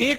1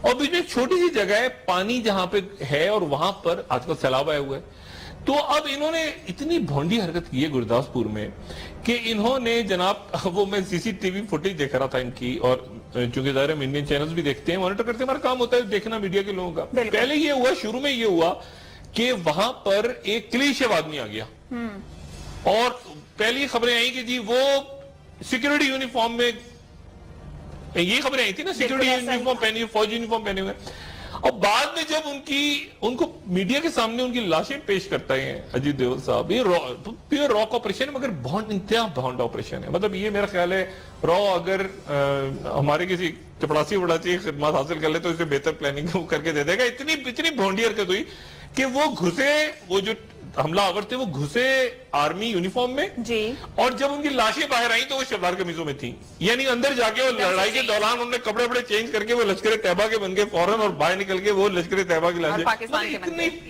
اور بیچ میں ایک چھوٹی سی جگہ ہے پانی جہاں پہ ہے اور وہاں پر آج کل سیلاب آیا ہوا ہے. تو اب انہوں نے اتنی بھونڈی حرکت کی ہے گرداسپور میں کہ انہوں نے جناب وہ میں سی سی ٹی وی فوٹیج دیکھ رہا تھا ان کی, اور چونکہ ظاہر ہم انڈین چینلز بھی دیکھتے ہیں, مانیٹر کرتے ہیں, ہمارا کام ہوتا ہے دیکھنا میڈیا کے لوگوں کا. پہلے یہ ہوا, شروع میں یہ ہوا کہ وہاں پر ایک کلین شیو آدمی آ گیا اور پہلی خبریں آئیں کہ جی وہ سیکورٹی یونیفارم میں, یہ خبریں آئی تھی نا, سیکورٹی یونیفارم پہنی ہوئے, فوجی یونیفارم پہنے ہوئے. اور بعد میں جب ان کو میڈیا کے سامنے ان کی لاشیں پیش کرتا ہے اجیت دیول صاحب, یہ پیور راک آپریشن ہے مگر بہت انتہا بھونڈا آپریشن ہے. مطلب یہ میرا خیال ہے را اگر ہمارے کسی چپڑاسی وڑاسی خدمات حاصل کر لے تو اسے بہتر پلاننگ کر کے دے دے گا. اتنی بھونڈی حرکت ہوئی کہ وہ گھسے, وہ جو حملہ آور تھے وہ گھسے آرمی یونیفارم میں جی, اور جب ان کی لاشیں باہر آئیں تو وہ شلوار قمیضوں میں تھیں. یعنی اندر جا کے وہ لڑائی کے دوران انہوں نے کپڑے بڑے چینج کر کے وہ لشکر طیبہ کے بن گئے فوراً, اور باہر نکل کے وہ لشکر طیبہ کی لاشیں.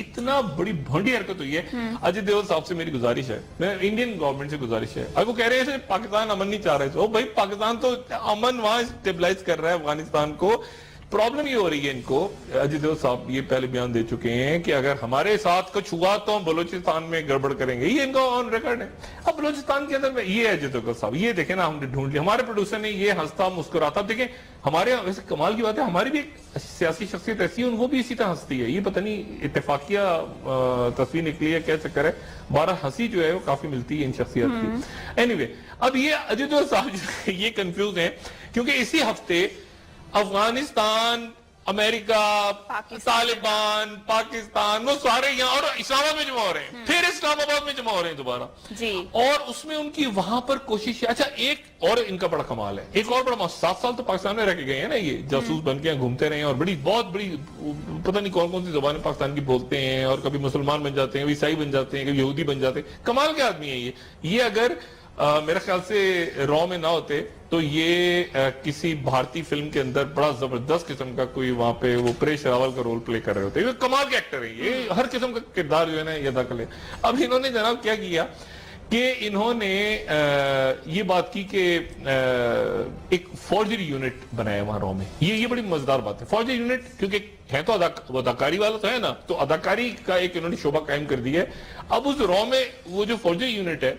اتنا بڑی بھونڈی حرکت ہوئی ہے. اجیت دیول صاحب سے میری گزارش ہے, میں انڈین گورنمنٹ سے گزارش ہے, اب وہ کہہ رہے ہیں پاکستان امن نہیں چاہ رہے تھے, بھائی پاکستان تو امن وہاں اسٹیبلائز کر رہا ہے افغانستان کو. پرابلم یہ ہو رہی ہے ان کو, اجیت دیول صاحب یہ پہلے بیان دے چکے ہیں کہ اگر ہمارے ساتھ کچھ ہوا تو ہم بلوچستان میں گڑبڑ کریں گے, یہ ان کا آن ریکارڈ ہے. اب بلوچستان کے اندر میں یہ ہے اجیت دیول صاحب, یہ دیکھیں نا ہم نے ڈھونڈ لیا, ہمارے پروڈیوسر نے یہ ہنستا مسکراتا. اب دیکھیں ہمارے ویسے کمال کی بات ہے, ہماری بھی ایک سیاسی شخصیت ایسی ہے, وہ بھی اسی طرح ہنستی ہے. یہ پتہ نہیں اتفاقیہ تصویر نکلی ہے, کہہ چکر ہے, بارہ ہنسی جو ہے وہ کافی ملتی ہے ان شخصیت کی. اینی وے, اب یہ اجیت دیول صاحب یہ کنفیوز ہیں کیونکہ اسی ہفتے افغانستان, امریکہ, طالبان, پاکستان, وہ سارے یہاں اور اسلام آباد میں جمع ہو رہے ہیں, پھر اسلام آباد میں جمع ہو رہے ہیں دوبارہ جی. اور اس میں ان کی وہاں پر کوشش ہے. اچھا ایک اور ان کا بڑا کمال ہے, ایک اور بڑا 7 سال تو پاکستان میں رہ کے گئے ہیں نا, یہ جاسوس بن کے گھومتے رہے ہیں اور بہت بڑی پتہ نہیں کون سی زبانیں پاکستان کی بولتے ہیں, اور کبھی مسلمان بن جاتے ہیں, کبھی عیسائی بن جاتے ہیں, کبھی یہودی بن جاتے ہیں. کمال کے آدمی ہیں یہ اگر میرے خیال سے را میں نہ ہوتے تو یہ کسی بھارتی فلم کے اندر بڑا زبردست قسم کا کوئی وہاں پہ وہ پریش راول کا رول پلے کر رہے ہوتے. یہ کمال کے ایکٹر ہیں, یہ ہر قسم کا کردار جو ہے نا یہ ادا کر لے. اب انہوں نے جناب کیا کیا کہ انہوں نے یہ بات کی کہ ایک فورجری یونٹ بنایا وہاں را میں. یہ بڑی مزیدار بات ہے. فورجری یونٹ کیونکہ ہے تو اداکاری والا تو ہے نا, تو اداکاری کا ایک انہوں نے شعبہ قائم کر دیا ہے. اب اس را میں وہ جو فورجری یونٹ ہے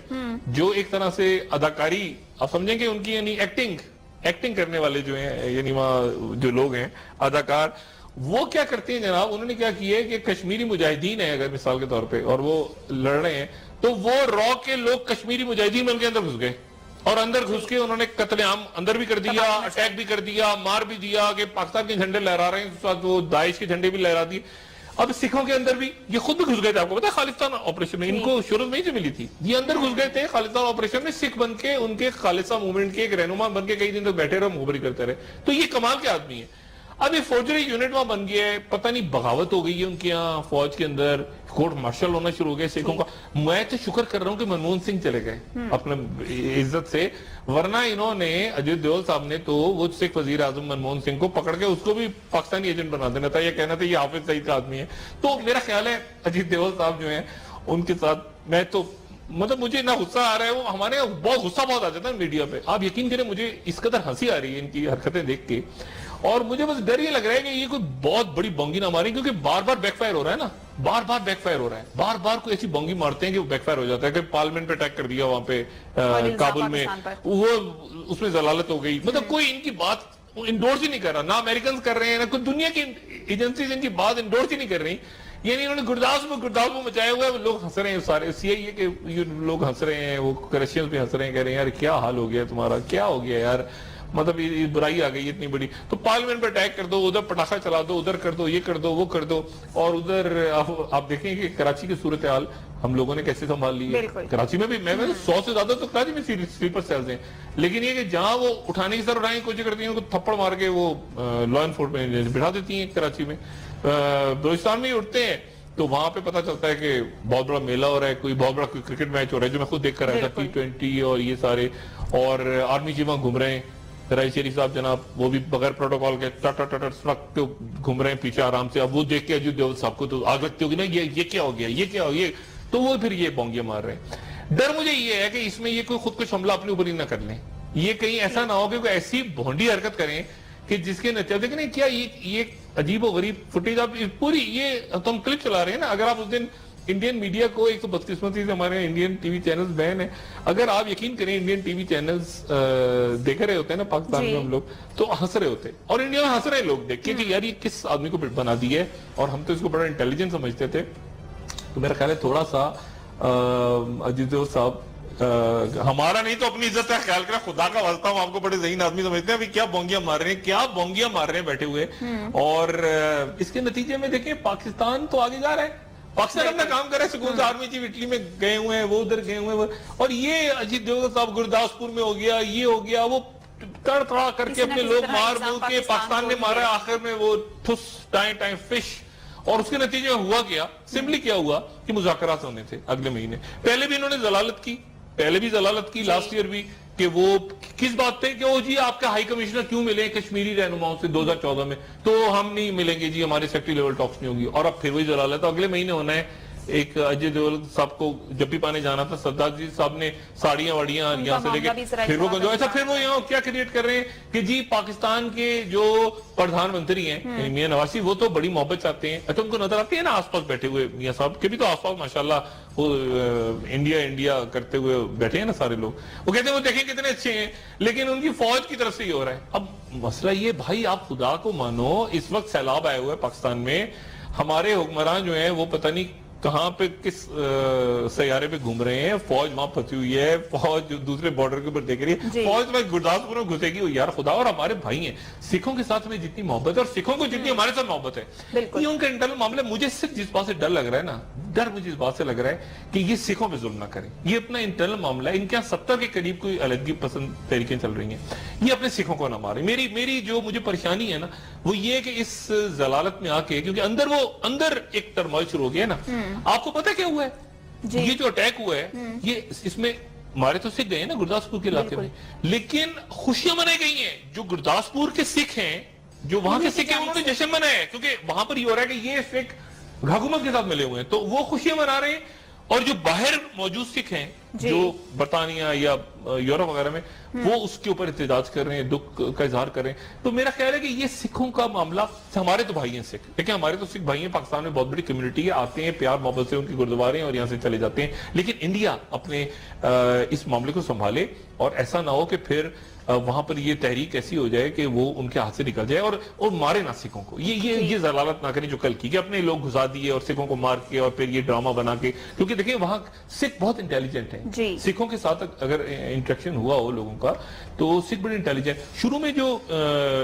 جو ایک طرح سے اداکاری, آپ سمجھیں کہ ان کی یعنی ایکٹنگ کرنے والے جو ہیں, یعنی وہاں جو لوگ ہیں اداکار, وہ کیا کرتے ہیں جناب, انہوں نے کیا کیا ہے کہ کشمیری مجاہدین ہیں اگر مثال کے طور پہ اور وہ لڑ رہے ہیں, تو وہ را کے لوگ کشمیری مجاہدین میں ان کے اندر گھس گئے, اور اندر گھس کے انہوں نے قتل عام اندر بھی کر دیا, اٹیک بھی کر دیا, مار بھی دیا, کہ پاکستان کے جھنڈے لہرا رہے ہیں, اس وقت وہ داعش کے جھنڈے بھی لہرا دیے. اب سکھوں کے اندر بھی یہ خود بھی گھس گئے تھے, آپ کو پتا ہے خالصتان آپریشن میں, ان کو شروع میں ہی سے ملی تھی, یہ اندر گھس گئے تھے خالصتان آپریشن میں, سکھ بن کے ان کے خالصہ موومنٹ کے ایک رہنما بن کے کئی دن تک بیٹھے رہے, مخبری کرتے رہے. تو یہ کمال کے آدمی ہے. اب یہ فوجری یونٹ وہاں بن گیا ہے, پتہ نہیں بغاوت ہو گئی ہے ان کے یہاں فوج کے اندر, کورٹ مارشل ہونا شروع ہو گئے سکھوں کا. میں تو شکر کر رہا ہوں کہ منموہن سنگھ چلے گئے اپنے عزت سے, ورنہ انہوں نے اجیت دیول صاحب نے تو وہ سکھ وزیر اعظم منموہن سنگھ کو پکڑ کے اس کو بھی پاکستانی ایجنٹ بنا دینا تھا, یہ کہنا تھا یہ حافظ سعید کا آدمی ہے. تو میرا خیال ہے اجیت دیول صاحب جو ہیں ان کے ساتھ میں تو مطلب مجھے نہ غصہ آ رہا ہے, وہ ہمارے بہت غصہ بہت آ جاتا ہے میڈیا پہ, آپ یقین کریں مجھے اس قدر ہنسی آ رہی ہے ان کی حرکتیں دیکھ کے, اور مجھے بس ڈر یہ لگ رہا ہے کہ یہ کوئی بہت بڑی بونگی نہ ماری, کیونکہ بار بار بیک فائر ہو رہا ہے نا, بار بار بیک فائر ہو رہا ہے, بار بار کوئی ایسی بونگی مارتے ہیں کہ وہ بیک فائر ہو جاتا ہے. کہ پارلیمنٹ پہ اٹیک کر دیا وہاں پہ کابل میں, وہ اس میں ضلالت ہو گئی, مطلب کوئی ان کی بات انڈورس ہی نہیں کر رہا, نہ امریکنز کر رہے ہیں, نہ کوئی دنیا کی ایجنسیز ان کی بات انڈورس ہی نہیں کر رہی. یعنی انہوں نے گرداسپور مچایا ہوا ہے, لوگ ہنس رہے ہیں سارے, اس یہ ہے کہ لوگ ہنس رہے ہیں, وہ کرسچنز بھی ہنس رہے ہیں, کہہ رہے ہیں یار کیا حال ہو گیا تمہارا, کیا ہو گیا یار, مطلب یہ برائی آ گئی اتنی بڑی, تو پارلیمنٹ پہ اٹیک کر دو, ادھر پٹاخہ چلا دو, ادھر کر دو, یہ کر دو, وہ کر دو. اور ادھر آپ دیکھیں کہ کراچی کی صورتحال ہم لوگوں نے کیسے سنبھال لی ہے. کراچی میں بھی میں 100 سے زیادہ تو کراچی میں سلیپر سیلز ہیں, لیکن یہ کہ جہاں وہ اٹھانے کی سر اٹھانے کی کوشش کرتی ہیں, ان کو تھپڑ مار کے وہ لا انفورسمنٹ بٹھا دیتی ہیں. کراچی میں بلوچستان میں ہی اٹھتے ہیں تو وہاں پہ پتہ چلتا ہے کہ بہت بڑا میلہ ہو رہا ہے, کوئی بہت بڑا کرکٹ میچ ہو رہا ہے, جو میں خود دیکھ کر رہا تھا, T20 اور یہ سارے, اور آرمی چیف وہاں گھوم رہے ہیں, رائس شریف صاحب جناب وہ بھی بغیر پروٹوکال کے ٹٹ گھوم رہے ہیں پیچھے آرام سے. اب وہ دیکھ کے اجیت دیول صاحب کو تو آگ لگتی ہوگی نا, یہ کیا ہو گیا, یہ کیا ہو گیا, تو وہ پھر یہ بونگیاں مار رہے ہیں. ڈر مجھے یہ ہے کہ اس میں یہ کوئی خود کچھ حملہ اپنے اوپر ہی نہ کر لیں, یہ کہیں ایسا نہ ہو کہ کوئی ایسی بھونڈی حرکت کریں کہ جس کے نتیجے دیکھیں کیا یہ عجیب و غریب فوٹیج آپ پوری یہ تو ہم کلپ چلا رہے ہیں نا. اگر آپ اس دن انڈین میڈیا کو ایک تو بدقسمتی سے ہمارے انڈین ٹی وی چینلز بین ہیں, اگر آپ یقین کریں انڈین ٹی وی چینلز دیکھ رہے ہوتے ہیں نا پاکستان میں ہم لوگ تو ہنس رہے ہوتے, اور انڈیا میں ہنس رہے لوگ دیکھ کے کہ یار یہ کس آدمی کو بنا دی ہے, اور ہم تو اس کو بڑا انٹیلیجنٹ سمجھتے تھے. تو میرا خیال ہے تھوڑا سا عزیز صاحب ہمارا نہیں تو اپنی عزت کا خیال کریں, خدا کا واسطہ ہم آپ کو بڑے ذہین آدمی سمجھتے ہیں, ابھی کیا بونگیاں مار رہے ہیں, کیا بونگیاں مار رہے ہیں بیٹھے ہوئے. اور اس کے نتیجے میں دیکھیں پاکستان تو آگے جا رہا ہے, پاکستان اپنا کام کر رہا ہے, سکون سے آرمی چیف اٹلی میں گئے ہوئے ہیں, وہ ادھر گئے ہوئے ہیں, اور یہ اجیت دوگل صاحب گرداسپور میں ہو گیا, یہ ہو گیا, وہ تڑ تڑا کر کے اپنے لوگ مار مور کے پاکستان نے مارا, آخر میں وہ ٹھس ٹائیں ٹائیں فش. اور اس کے نتیجے میں ہوا کیا, سمپلی کیا ہوا کہ مذاکرات ہونے تھے اگلے مہینے. پہلے بھی انہوں نے ضلالت کی, لاسٹ ایئر بھی, کہ وہ کس بات پہ کہ وہ جی آپ کا ہائی کمشنر کیوں ملے کشمیری رہنماؤں سے 2014 میں, تو ہم نہیں ملیں گے جی, ہمارے سیکٹری لیول ٹاکس نہیں ہوگی. اور اب پھر وہی ضلالت اگلے مہینے ہونا ہے. ایک اجے دیول صاحب کو جب بھی پانے جانا تھا, سردار جی صاحب نے ساڑیاں واڑیاں یہاں سے لے کے پھر وہ ایسا, پھر وہ یہاں کیا کریٹ کر رہے ہیں کہ جی پاکستان کے جو پردھان منتری ہیں میاں نواز شریف, وہ تو بڑی محبت چاہتے ہیں. اچھا ان کو نظر آتی ہے نا آس پاس بیٹھے ہوئے میاں صاحب کے بھی تو آس پاس ماشاءاللہ وہ انڈیا کرتے ہوئے بیٹھے ہیں نا سارے لوگ, وہ کہتے ہیں وہ دیکھیں کتنے اچھے ہیں, لیکن ان کی فوج کی طرف سے یہ ہو رہا ہے. اب مسئلہ یہ بھائی آپ خدا کو مانو, اس وقت سیلاب آئے ہوئے پاکستان میں, ہمارے حکمران جو ہیں وہ پتہ نہیں کہاں پہ کس سیارے پہ گھوم رہے ہیں, فوج وہاں پھنسی ہوئی ہے, فوج دوسرے بارڈر کے اوپر دیکھ رہی ہے, فوج تو گرداسپور میں گھسے گی. یار خدا, اور ہمارے بھائی ہیں, سکھوں کے ساتھ ہمیں جتنی محبت ہے اور سکھوں کو جتنی ہمارے ساتھ محبت ہے, یہ ان کا انٹرنل معاملہ. مجھے صرف جس بات سے ڈر لگ رہا ہے نا, مجھے اس بات سے لگ رہا ہے کہ یہ سکھوں پہ ظلم نہ کریں. یہ اپنا انٹرنل معاملہ ہے, ان کے 70 کے قریب کوئی علیحدگی پسند تحریکیں چل رہی ہیں, یہ اپنے سکھوں کو نہ ماریں. میری جو مجھے پریشانی ہے نا وہ یہ کہ اس ضلالت میں آ کے, کیونکہ اندر ایک ٹرموئل شروع ہو گیا نا. آپ کو پتہ کیا ہوا ہے, یہ جو اٹیک ہوا ہے, یہ اس میں ہمارے تو سکھ گئے ہیں نا گرداسپور کے علاقے میں, لیکن خوشیاں منائی گئی ہیں. جو گرداسپور کے سکھ ہیں, جو وہاں کے سکھ ہیں, انہوں نے جشن منایا ہے, کیونکہ وہاں پر یہ ہو رہا ہے کہ یہ سکھ حکومت کے ساتھ ملے ہوئے ہیں, تو وہ خوشیاں منا رہے ہیں. اور جو باہر موجود سکھ ہیں جو برطانیہ یا یورپ وغیرہ میں, وہ اس کے اوپر احتجاج کر رہے ہیں, دکھ کا اظہار کر رہے ہیں. تو میرا خیال ہے کہ یہ سکھوں کا معاملہ, ہمارے تو بھائی ہیں سکھ, لیکن ہمارے تو سکھ بھائی ہیں, پاکستان میں بہت بڑی کمیونٹی ہے, آتے ہیں پیار محبت سے ان کی گردوارے ہیں اور یہاں سے چلے جاتے ہیں. لیکن انڈیا اپنے اس معاملے کو سنبھالے, اور ایسا نہ ہو کہ پھر وہاں پر یہ تحریک ایسی ہو جائے کہ وہ ان کے ہاتھ سے نکل جائے, اور مارے نہ سکھوں کو. یہ ضلالت نہ کریں جو کل کی, کہ اپنے لوگ گھسا دیے اور سکھوں کو مار کے اور پھر یہ ڈرامہ بنا کے. کیونکہ دیکھیں وہاں سکھ بہت انٹیلیجنٹ ہیں, سکھوں کے ساتھ اگر انٹریکشن ہوا ہو لوگوں کا تو سکھ بڑے انٹیلیجنٹ. شروع میں جو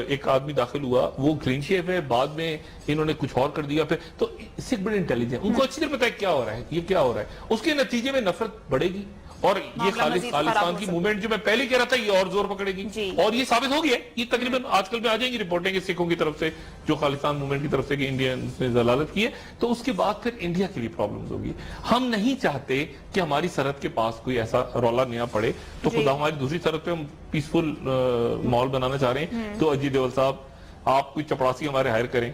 ایک آدمی داخل ہوا وہ کلین شیو ہے, بعد میں انہوں نے کچھ اور کر دیا پھر, تو سکھ بڑے انٹیلیجنٹ, ان کو اچھی طرح پتا ہے کیا ہو رہا ہے, یہ کیا ہو رہا ہے. اس کے نتیجے میں نفرت بڑھے گی, اور یہ خالصتان کی موومنٹ جو میں پہلے کہہ رہا تھا یہ اور زور پکڑے گی. اور یہ ثابت ہو گیا, یہ تقریباً آج کل میں آ جائیں گی رپورٹیں کہ سکھوں کی طرف سے, جو خالصتان موومنٹ کی طرف سے کہ انڈیا نے ضلالت کی ہے, تو اس کے بعد پھر انڈیا کے لیے پرابلمز ہوگی. ہم نہیں چاہتے کہ ہماری سرحد کے پاس کوئی ایسا رولا نیا پڑے, تو خدا ہماری دوسری سرحد پہ ہم پیسفل ماحول بنانا چاہ رہے ہیں. تو اجیت دوول صاحب آپ کوئی چپڑاسی ہمارے ہائر کریں.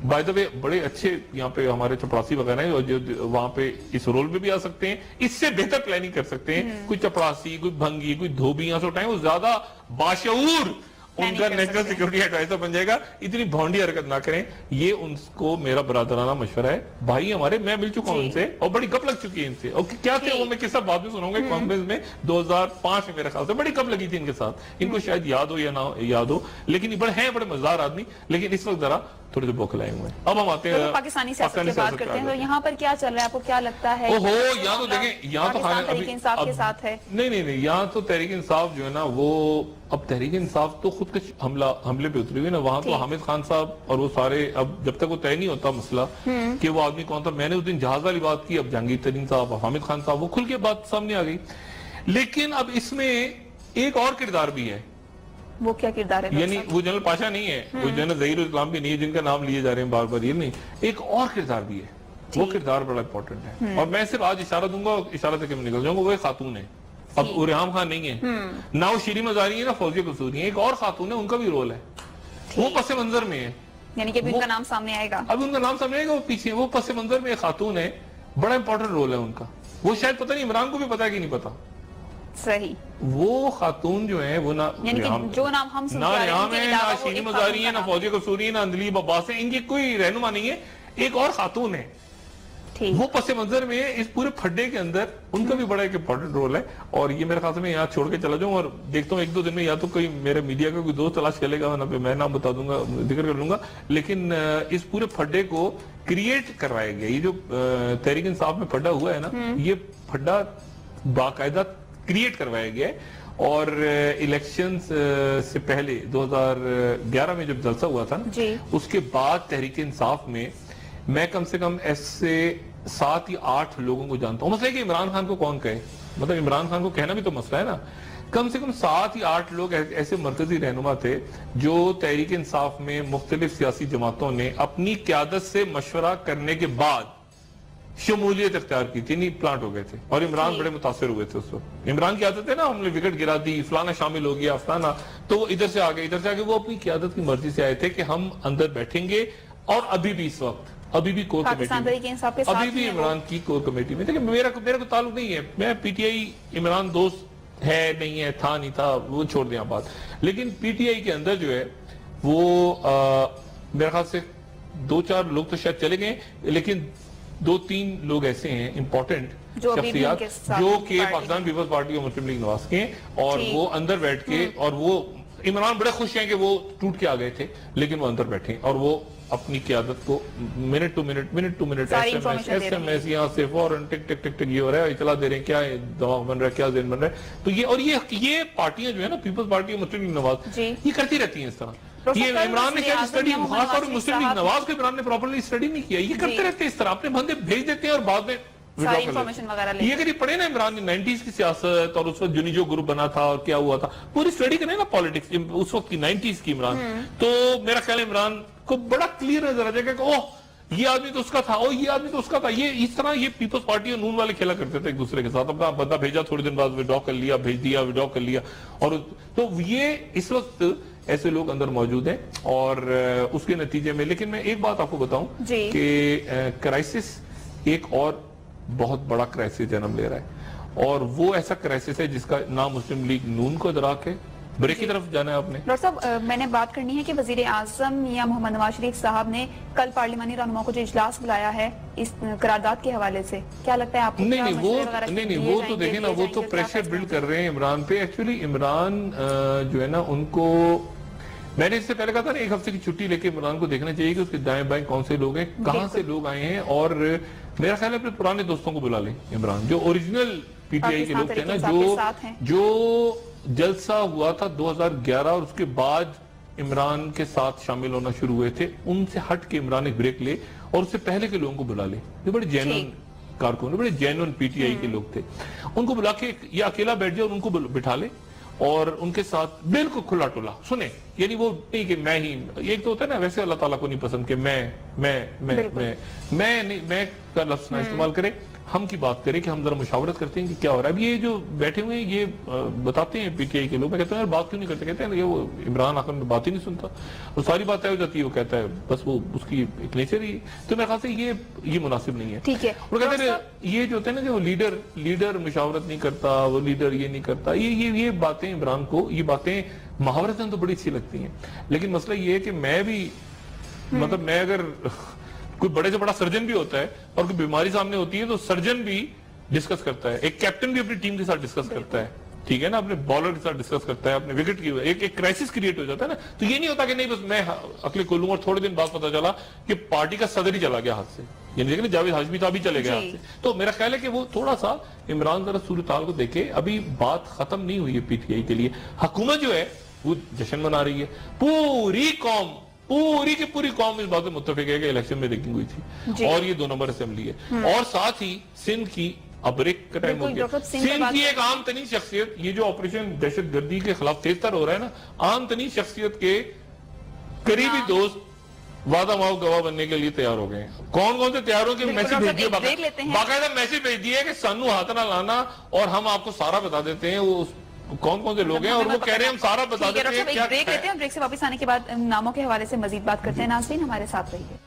بائی دا وے بڑے اچھے یہاں پہ ہمارے چپڑاسی وغیرہ ہیں, اور جو وہاں پہ اس رول میں بھی آ سکتے ہیں, اس سے بہتر پلاننگ کر سکتے ہیں. کوئی چپڑاسی, کوئی بھنگی, کوئی دھوبی یہاں سے اٹھائیں, وہ زیادہ باشعور ان کا نیشنل سیکورٹی ایڈوائزر بن جائے گا. اتنی بھونڈی حرکت نہ کریں, یہ ان کو میرا برادرانہ مشورہ ہے. بھائی ہمارے, میں مل چکا ہوں ان سے, اور بڑی کپ لگ چکی ہے ان سے. اور کیا تھے وہ میں قصہ بعد میں سناؤں گا. کانفرنس میں 2005 میں میرے خیال سے بڑی کپ لگی تھی ان کے ساتھ. ان کو شاید یاد ہو یا نہ یاد ہو, لیکن یہ بڑے مزدار آدمی, لیکن اس وقت ذرا تھوڑے سے بوکھلائے ہوئے ہیں. اب ہم آتے ہیں پاکستانی سیاست کی بات کرتے ہیں, تو یہاں پر کیا چل رہا ہے, آپ کو کیا لگتا ہے؟ یہاں تو دیکھیں, یہاں تو تحریک انصاف کے ساتھ ہے. نہیں, یہاں تو تحریک انصاف جو ہے نا, وہ اب تحریک انصاف تو خود کش حملے پہ اتری ہوئی نا. وہاں تو حامد خان صاحب اور وہ سارے, اب جب تک وہ طے نہیں ہوتا مسئلہ کہ وہ آدمی کون تھا, میں نے اس دن جہاز والی بات کی, اب جہانگیر ترین صاحب اور حامد خان صاحب, وہ کھل کے بات سامنے آ گئی. لیکن اب اس میں ایک اور کردار بھی ہے. وہ کیا کردار ہے؟ یعنی وہ جنرل پاشا نہیں ہے, وہ جنرل ظہیر الاسلام بھی نہیں ہے, جن کا نام لیے جا رہے ہیں بار بار, یہ نہیں, ایک اور کردار بھی ہے. وہ کردار بڑا امپورٹنٹ ہے, اور میں صرف آج اشارہ دوں گا, اشارہ سے کہ میں نکل جاؤں گا. وہ ایک خاتون ہے, اب ریحام خان نہیں ہے, نہ وہ شیریں مزاری ہے, نہ فوزیہ قصوری ہے. ایک اور خاتون ہے, ان کا بھی رول ہے, وہ پس منظر میں ہے. یعنی کہ ان کا نام سامنے آئے گا, اب ان کا نام سامنے آئے گا, وہ پیچھے, وہ پس منظر میں ایک خاتون ہے, بڑا امپورٹنٹ رول ہے ان کا. وہ شاید پتہ نہیں عمران کو بھی پتا ہے کہ نہیں پتا, صحیح. وہ خاتون جو ہیں وہ نہ یعنی کہ جو نام ہم سن نہ رہے ہیں ریحام ان کے ہے، نہ علاوہ وہ شیرین ایک مزاری ہے، خاتون نہ کا فوزیہ قصوری ہے، نہ اندلیب عباس ہے، ان کی کوئی رہنما نہیں ہے. ایک اور خاتون ہے ٹھیک. وہ پس منظر میں ہے اس پورے پھڈے کے اندر، ان کا بھی بڑا ایک امپورٹنٹ رول ہے. اور یہ میرے خیال سے میں یہاں چھوڑ کے چلا جاؤں اور دیکھتا ہوں ایک دو دن میں یا تو کوئی میرے میڈیا کا کوئی دوست تلاش کرے گا، ورنہ پہ میں نام بتا دوں گا، ذکر کر لوں گا. لیکن اس پورے پھڈے کو کریٹ کروایا گیا. یہ جو تحریک انصاف میں پھڈا ہوا ہے نا، یہ پھڈا باقاعدہ کریٹ کروایا گیا ہے. اور الیکشنز سے پہلے 2011 میں جب جلسہ ہوا تھا نا، جی. اس کے بعد تحریک انصاف میں کم سے کم ایسے 7 یا 8 لوگوں کو جانتا ہوں. مسئلہ ہے کہ عمران خان کو کون کہے، مطلب عمران خان کو کہنا بھی تو مسئلہ ہے نا. کم سے کم 7 یا 8 لوگ ایسے مرکزی رہنما تھے جو تحریک انصاف میں مختلف سیاسی جماعتوں نے اپنی قیادت سے مشورہ کرنے کے بعد شمولیت اختیار کی تھی، نہیں پلانٹ ہو گئے تھے. اور عمران بڑے متاثر ہوئے تھے اس وقت. عمران کی عادت ہے نا، ہم نے وکٹ گرا دی، فلانا شامل ہو گیا، فلانا، تو وہ ادھر سے آگے وہ اپنی قیادت کی مرضی سے آئے تھے کہ ہم اندر بیٹھیں گے. اور ابھی بھی اس وقت ابھی بھی کور پاکستان کمیٹی تحریک انصاف کے ساتھ ابھی بھی ہیں وہ. عمران کی کور کمیٹی میں. لیکن میرا کو تعلق نہیں ہے. میں پی ٹی آئی عمران دوست ہے نہیں ہے، تھا نہیں تھا، وہ چھوڑ دیں بات. لیکن پی ٹی آئی کے اندر جو ہے وہ میرے خیال سے 2-4 لوگ تو شاید چلے گئے، لیکن 2-3 لوگ ایسے ہیں امپورٹنٹ جو ابھی بھی ان کے شخصیات ساتھ جو کہ پارٹی پاکستان پیپلز پارٹی اور مسلم لیگ نواز کے ہیں. اور ٹھیک. وہ اندر بیٹھ کے، اور وہ عمران بڑے خوش ہیں کہ وہ ٹوٹ کے آ گئے تھے، لیکن وہ اندر بیٹھے ہیں اور وہ اپنی قیادت کو منٹ ٹو منٹ ساری ایس information دے رہے ایم ایس یہاں سے فوراً ٹک ٹک ٹک ٹک یہ ہو رہا ہے، اطلاع دے رہے ہیں کیا دماغ بن رہا ہے، کیا ذہن بن رہا ہے. تو یہ اور یہ پارٹیاں جو ہے نا، پیپلز پارٹی اور مسلم لیگ نواز، جی. یہ کرتی رہتی ہیں اس طرح. پروفیسر یہ عمران نے وزیر کیا اعظم اسٹڈی، یا محمد خاص طور نواز پر مسلم لیگ صاحب نواز کو عمران نے پراپرلی اسٹڈی نہیں کیا. یہ کرتے رہتے ہیں اس طرح، اپنے بندے بھیج دیتے ہیں اور بعد میں ساری انفارمیشن وغیرہ لے. یہ اگر یہ پڑھے نا عمران نے 90s کی سیاست اور اس وقت جنیجو گروپ بنا تھا اور کیا ہوا تھا، پوری اسٹڈی کریں نا پالیٹکس اس وقت کی 90s کی عمران، تو میرا خیال ہے عمران کو بڑا کلیئر نظر آ جائے گا کہ اوہ یہ آدمی تو اس کا تھا، یہ آدمی تو اس کا تھا. یہ اس طرح یہ پیپلز پارٹی اور نون والے کھیلا کرتے تھے ایک دوسرے کے ساتھ. اپنا بندہ بھیجا، تھوڑی دن بعد وڈرا کر لیا، بھیج دیا، وڈرا کر لیا. اور تو یہ اس وقت ایسے لوگ اندر موجود ہیں اور اس کے نتیجے میں. لیکن میں ایک بات آپ کو بتاؤں جی. کہ کرائسس ایک اور بہت بڑا کرائسس جنم لے رہا ہے، اور وہ ایسا کرائسس ہے جس کا نام مسلم لیگ نون کو ادراک ہے. بریک کی طرف جانا ہے آپ نے. ڈاکٹر صاحب میں نے بات کرنی ہے کہ وزیر اعظم یا محمد نواز شریف صاحب نے کل پارلیمانی رہنما کو جو اجلاس بلایا ہے اس قرارداد کے حوالے سے، کیا لگتا ہے آپ کو؟ نہیں وہ تو دیکھیں نا، وہ تو پریشر بلڈ کر رہے ہیں عمران پہ. ایکچولی عمران جو ہے نا، ان کو میں نے اس سے پہلے کہا تھا نا 1 ہفتے کی چھٹی لے کے عمران کو دیکھنا چاہیے کہ اس کے دائیں بائیں کون سے لوگ ہیں، کہاں سے لوگ آئے ہیں. اور میرا خیال ہے اپنے پرانے دوستوں کو بلا لیں عمران، جو اوریجنل پی ٹی آئی کے لوگ تھے نا، جو جلسہ ہوا تھا 2011 اور اس کے بعد عمران کے ساتھ شامل ہونا شروع ہوئے تھے، ان سے ہٹ کے عمران ایک بریک لے اور اس سے پہلے کے لوگوں کو بلا لے. یہ بڑے جینون کارکن، بڑے جینون پی ٹی آئی کے لوگ تھے. ان کو بلا کے یا اکیلا بیٹھ جائے اور ان کو بٹھا لے اور ان کے ساتھ بالکل کھلا ٹولا سنیں. یعنی وہ نہیں کہ میں ہی، ایک تو ہوتا ہے نا ویسے اللہ تعالیٰ کو نہیں پسند کہ میں کا لفظ نہ استعمال کرے. ہم کی بات کریں کہ ہم ذرا مشاورت کرتے ہیں کہ کیا ہو رہا ہے. اب یہ جو بیٹھے ہوئے ہیں یہ بتاتے ہیں پی ٹی آئی کے لوگ، میں کہتا ہوں یار بات کیوں نہیں کرتے؟ کہتے ہیں وہ عمران آخر میں بات ہی نہیں سنتا اور ساری بات طے ہو جاتی ہے. وہ کہتا ہے بس وہ اس کی ایک نیچر ہی. تو میرے خیال سے یہ مناسب نہیں ہے. ٹھیک ہے. وہ کہتے ہیں یہ جو ہوتا ہے نا جو لیڈر مشاورت نہیں کرتا، وہ لیڈر یہ نہیں کرتا. یہ باتیں عمران کو، یہ باتیں محاورتاً تو بڑی اچھی لگتی ہیں، لیکن مسئلہ یہ ہے کہ میں بھی مطلب میں اگر کوئی بڑے سے بڑا سرجن بھی ہوتا ہے اور کوئی بیماری سامنے ہوتی ہے تو سرجن بھی ڈسکس کرتا ہے، ایک کیپٹن بھی اپنی ٹیم کے ساتھ ڈسکس کرتا ہے، ٹھیک ہے نا، اپنے بالر کے ساتھ ڈسکس کرتا ہے، اپنے وکٹ کی ایک کرائسس کریٹ ہو جاتا ہے نا. تو یہ نہیں ہوتا کہ نہیں بس میں عقل کھولوں اور تھوڑے دن بعد پتا چلا کہ پارٹی کا صدر ہی چلا گیا ہاتھ سے. یعنی دیکھیں جاوید ہاشمی صاحب بھی چلے گئے ہاتھ سے. تو میرا خیال ہے کہ وہ تھوڑا سا عمران ذرا صورتحال کو دیکھے. ابھی بات ختم نہیں ہوئی ہے پی ٹی آئی کے لیے. حکومت جو ہے وہ جشن منا رہی ہے، پوری کی پوری قوم اس بات میں متفق ہے کہ الیکشن میں ریگنگ ہوئی تھی اور یہ 2 نمبر اسمبلی ہے. اور ساتھ ہی سندھ کی اب ریک کا ٹائم ہو گیا. سندھ کی ایک عام ترین شخصیت، یہ جو آپریشن دہشت گردی کے خلاف تیز تر ہو رہا ہے نا، عام ترین شخصیت کے قریبی دوست وعدہ معاف گواہ بننے کے لیے تیار ہو گئے ہیں. کون سے تیار ہو کے میسج بھیج دیے، باقاعدہ میسج بھیج دیے کہ سانو ہاتھ نہ لانا اور ہم آپ کو سارا بتا دیتے ہیں وہ کون سے لوگ ہیں، اور وہ کہہ رہے ہیں ہم سارا بتا دیتے ہیں. بریک لیتے ہیں، بریک سے واپس آنے کے بعد ناموں کے حوالے سے مزید بات کرتے ہیں. ناظرین ہمارے ساتھ رہیے.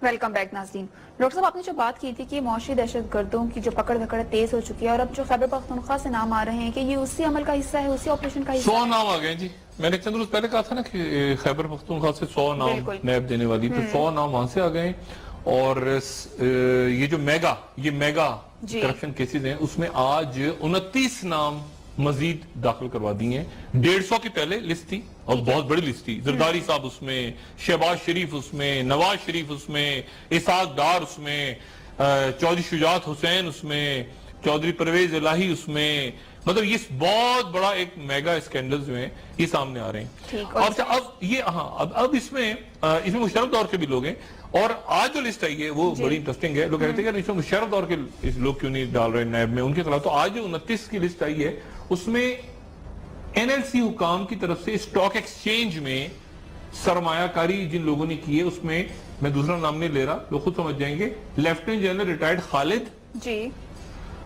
ویلکم بیک ناظرین. ڈاکٹر صاحب آپ نے جو بات کی تھی کہ معاشی دہشت گردوں کی جو پکڑ دھکڑ تیز ہو چکی ہے اور اب جو خیبر پختونخوا سے نام آ رہے ہیں کہ یہ اسی عمل کا حصہ ہے, اسی آپریشن کا حصہ 100 ہے. نام آ گئے جی. میں نے چند روز پہلے کہا تھا نا کہ خیبر پختونخوا سے 100 نام بالکل. نیب دینے والی, تو 100 نام وہاں سے آ گئے. اور یہ جو میگا جی. کرپشن کیسز ہیں اس میں آج 29 نام مزید داخل کروا دی ہیں. 150 کی پہلے لسٹ تھی اور بہت بڑی لسٹ تھی. زرداری صاحب اس میں, شہباز شریف اس میں, نواز شریف اس میں, اسحاق ڈار اس میں, چودھری شجاعت حسین اس میں, چودھری پرویز الہی اس میں. مطلب یہ بہت بڑا ایک میگا اسکینڈل جو ہیں یہ سامنے آ رہے ہیں. اب یہ اب اس میں مشرف دور کے بھی لوگ ہیں. اور آج جو لسٹ آئی ہے وہ بڑی انٹرسٹنگ ہے. لوگ کہتے ہیں کہ اس میں مشرف دور کے لوگ کیوں نہیں ڈال رہے نیب میں ان کے خلاف. تو آج جو 29 کی لسٹ آئی ہے اس میں NLC حکام کی طرف سے اسٹاک ایکسچینج میں سرمایہ کاری جن لوگوں نے کی ہے اس میں, میں دوسرا نام نہیں لے رہا, لوگ خود سمجھ جائیں گے, لیفٹیننٹ جنرل ریٹائرڈ خالد جی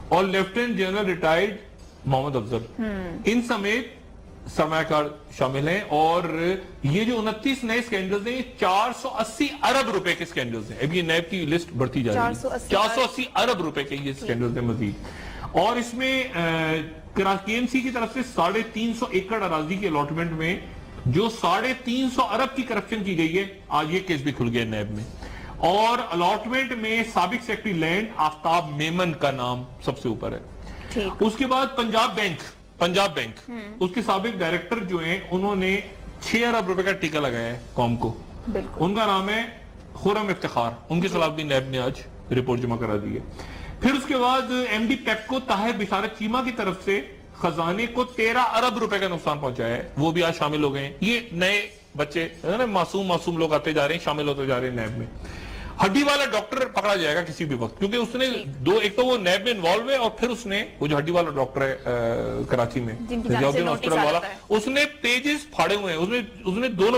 اور لیفٹیننٹ جنرل ریٹائرڈ محمد افضل, ان سمیت سرمایہ کار شامل ہیں. اور یہ جو 29 نئے سکینڈلز ہیں یہ 480 ارب روپے کے سکینڈلز ہیں. اب یہ نیب کی لسٹ بڑھتی جا رہی ہے. 480 ارب روپے کے یہ سکینڈلز ہیں مزید. اور اس میں KMC کی طرف سے 350 ایکڑ اراضی کے الاٹمنٹ میں جو 350 ارب کی کرپشن کی گئی ہے, آج یہ کیس بھی کھل گیا نیب میں. اور الاٹمنٹ میں سابق سیکرٹری لینڈ آفتاب میمن کا نام سب سے اوپر ہے. اس کے بعد پنجاب بینک اس کے سابق ڈائریکٹر جو ہیں انہوں نے 6 ارب روپے کا ٹیکہ لگایا ہے قوم کو. ان کا نام ہے خرم افتخار. ان کے خلاف بھی نیب نے آج رپورٹ جمع کرا دی ہے. پھر اس کے بعد MD پیپکو طاہر بشارت چیمہ کی طرف سے خزانے کو 13 ارب روپے کا نقصان پہنچایا ہے, وہ بھی آج شامل ہو گئے ہیں. یہ نئے بچے معصوم لوگ آتے جا رہے ہیں, شامل ہوتے جا رہے ہیں نیب میں. ہڈی والا ڈاکٹر پکڑا جائے گا کسی بھی وقت, کیونکہ اس نے ایک تو وہ نیب میں انوالو ہے, اور پھر اس نے وہ جو ہڈی والا ڈاکٹر ہے کراچی میں ضیاءالدین ہاسپٹل والا, اس نے پیجز پھاڑے ہوئے ہیں. اس نے دو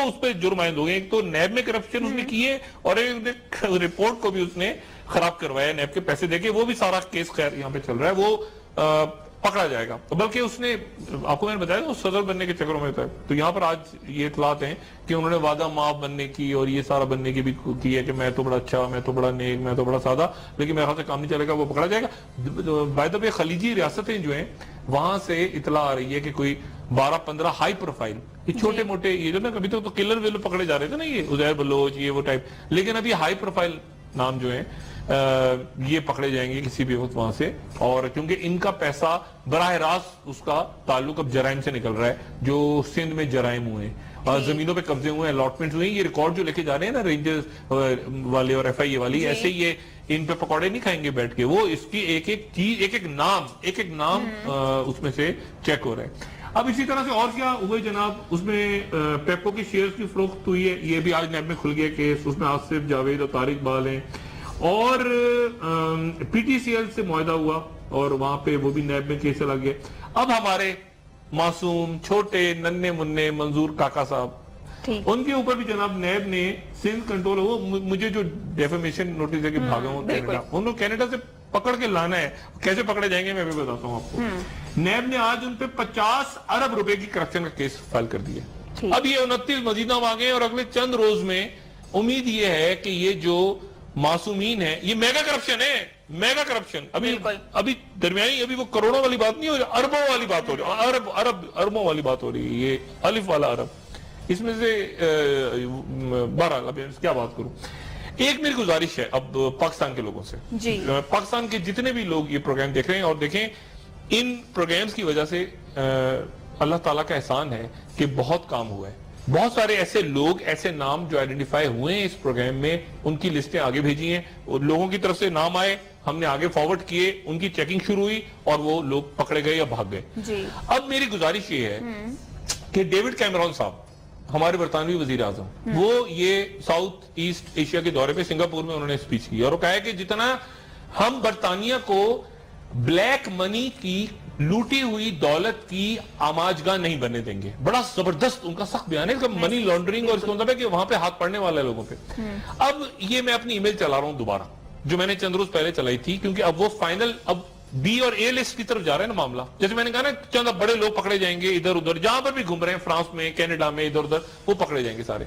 اس پہ جرم عائد ہو گئے. ایک تو نیب میں کرپشن اس نے کی ہے, اور ایک رپورٹ کو بھی اس نے خراب کروایا نیب کے پیسے دے کے. وہ بھی سارا کیس خیر یہاں پہ چل رہا ہے, وہ پکڑا جائے گا. بلکہ اس نے, آپ کو میں نے بتایا وہ صدر بننے کے چکروں میں تھا. تو یہاں پر آج یہ اطلاعات ہیں کہ انہوں نے وعدہ معاف بننے کی اور یہ سارا بننے کی بھی کی ہے کہ میں تو بڑا اچھا, میں تو بڑا نیک, میں تو بڑا سادہ, لیکن میرے خیال سے کام نہیں چلے گا, وہ پکڑا جائے گا. بائی دا وے خلیجی ریاستیں جو ہیں وہاں سے اطلاع آ رہی ہے کہ کوئی 12-15 ہائی پروفائل, یہ چھوٹے موٹے, یہ جو نا کبھی تو کلر ویلر پکڑے جا رہے تھے نا, یہ عزیر بلوچ یہ وہ ٹائپ, لیکن ابھی ہائی پروفائل نام جو ہیں یہ پکڑے جائیں گے کسی بھی وقت وہاں سے. اور کیونکہ ان کا پیسہ براہ راست اس کا تعلق اب جرائم سے نکل رہا ہے, جو سندھ میں جرائم ہوئے ہیں, زمینوں پہ قبضے ہوئے ہیں, الاٹمنٹ ہوئے ہیں. یہ ریکارڈ جو لے کے جا رہے ہیں نا رینجرز والے اور FIA والی, ایسے یہ ان پہ پکوڑے نہیں کھائیں گے بیٹھ کے, وہ اس کی ایک چیز, ایک نام اس میں سے چیک ہو رہا ہے. اب اسی طرح سے اور کیا ہوئے جناب, اس میں پیپکو کی شیئرز کی فروخت ہوئی ہے, یہ بھی آج نیب میں کھل گیا کیس. اس میں آصف جاوید اور طارق بال ہیں. اور PTCL سے معاہدہ ہوا اور وہاں پہ وہ بھی نیب میں کیس چلا گیا. اب ہمارے معصوم چھوٹے ننے مننے منظور کاکا صاحب, ان کے اوپر بھی جناب نیب نے سندھ کنٹرول, وہ مجھے جو ڈیفیمیشن نوٹس ہے کہ بھاگا ہوں کینیڈا, ان کو کینیڈا سے پکڑ کے لانا ہے. کیسے پکڑے جائیں گے میں بھی بتاتا ہوں آپ کو. نیب نے آج ان پہ 50 ارب روپے کی کرپشن کا کیس فائل کر دیا. اب یہ 29 مزید نام آ گئے, اور اگلے چند روز میں امید یہ ہے کہ یہ جو معصومین ہیں, یہ میگا کرپشن ہے, میگا کرپشن. ابھی درمیانی, ابھی وہ کروڑوں والی بات نہیں ہو رہی, اربوں والی بات ہو رہی, اربوں والی بات ہو رہی ہے. یہ الف والا ارب, اس میں سے 12, ابھی کیا بات کروں. ایک میری گزارش ہے اب پاکستان کے لوگوں سے, پاکستان کے جتنے بھی لوگ یہ پروگرام دیکھ رہے ہیں, اور دیکھیں ان پروگرامز کی وجہ سے اللہ تعالیٰ کا احسان ہے کہ بہت کام ہوا ہے. بہت سارے ایسے لوگ, ایسے نام جو آئیڈینٹیفائی ہوئے ہیں اس پروگرام میں, ان کی لسٹیں آگے بھیجی ہیں, اور لوگوں کی طرف سے نام آئے, ہم نے آگے فارورڈ کیے, ان کی چیکنگ شروع ہوئی, اور وہ لوگ پکڑے گئے یا بھاگ گئے. اب میری گزارش یہ ہے کہ ڈیوڈ کیمرون صاحب, ہمارے برطانوی وزیر اعظم, وہ یہ ساؤتھ ایسٹ ایشیا کے دورے پہ سنگاپور میں انہوں نے اسپیچ کی, اور وہ کہا ہے کہ جتنا ہم برطانیہ کو بلیک منی کی لوٹی ہوئی دولت کی آماجگاہ نہیں بننے دیں گے. بڑا زبردست ان کا سخت بیان ہے, منی لانڈرنگ, اور اس کا مطلب ہے کہ وہاں پہ ہاتھ پڑنے والے لوگوں پہ. اب یہ میں اپنی ای میل چلا رہا ہوں دوبارہ, جو میں نے چند روز پہلے چلائی تھی, کیونکہ اب وہ فائنل, اب B اور A لسٹ کی طرف جا رہے ہیں نا معاملہ. جیسے میں نے کہا نا, چند بڑے لوگ پکڑے جائیں گے ادھر ادھر, جہاں پر بھی گھوم رہے ہیں, فرانس میں, کینیڈا میں, ادھر ادھر, وہ پکڑے جائیں گے سارے.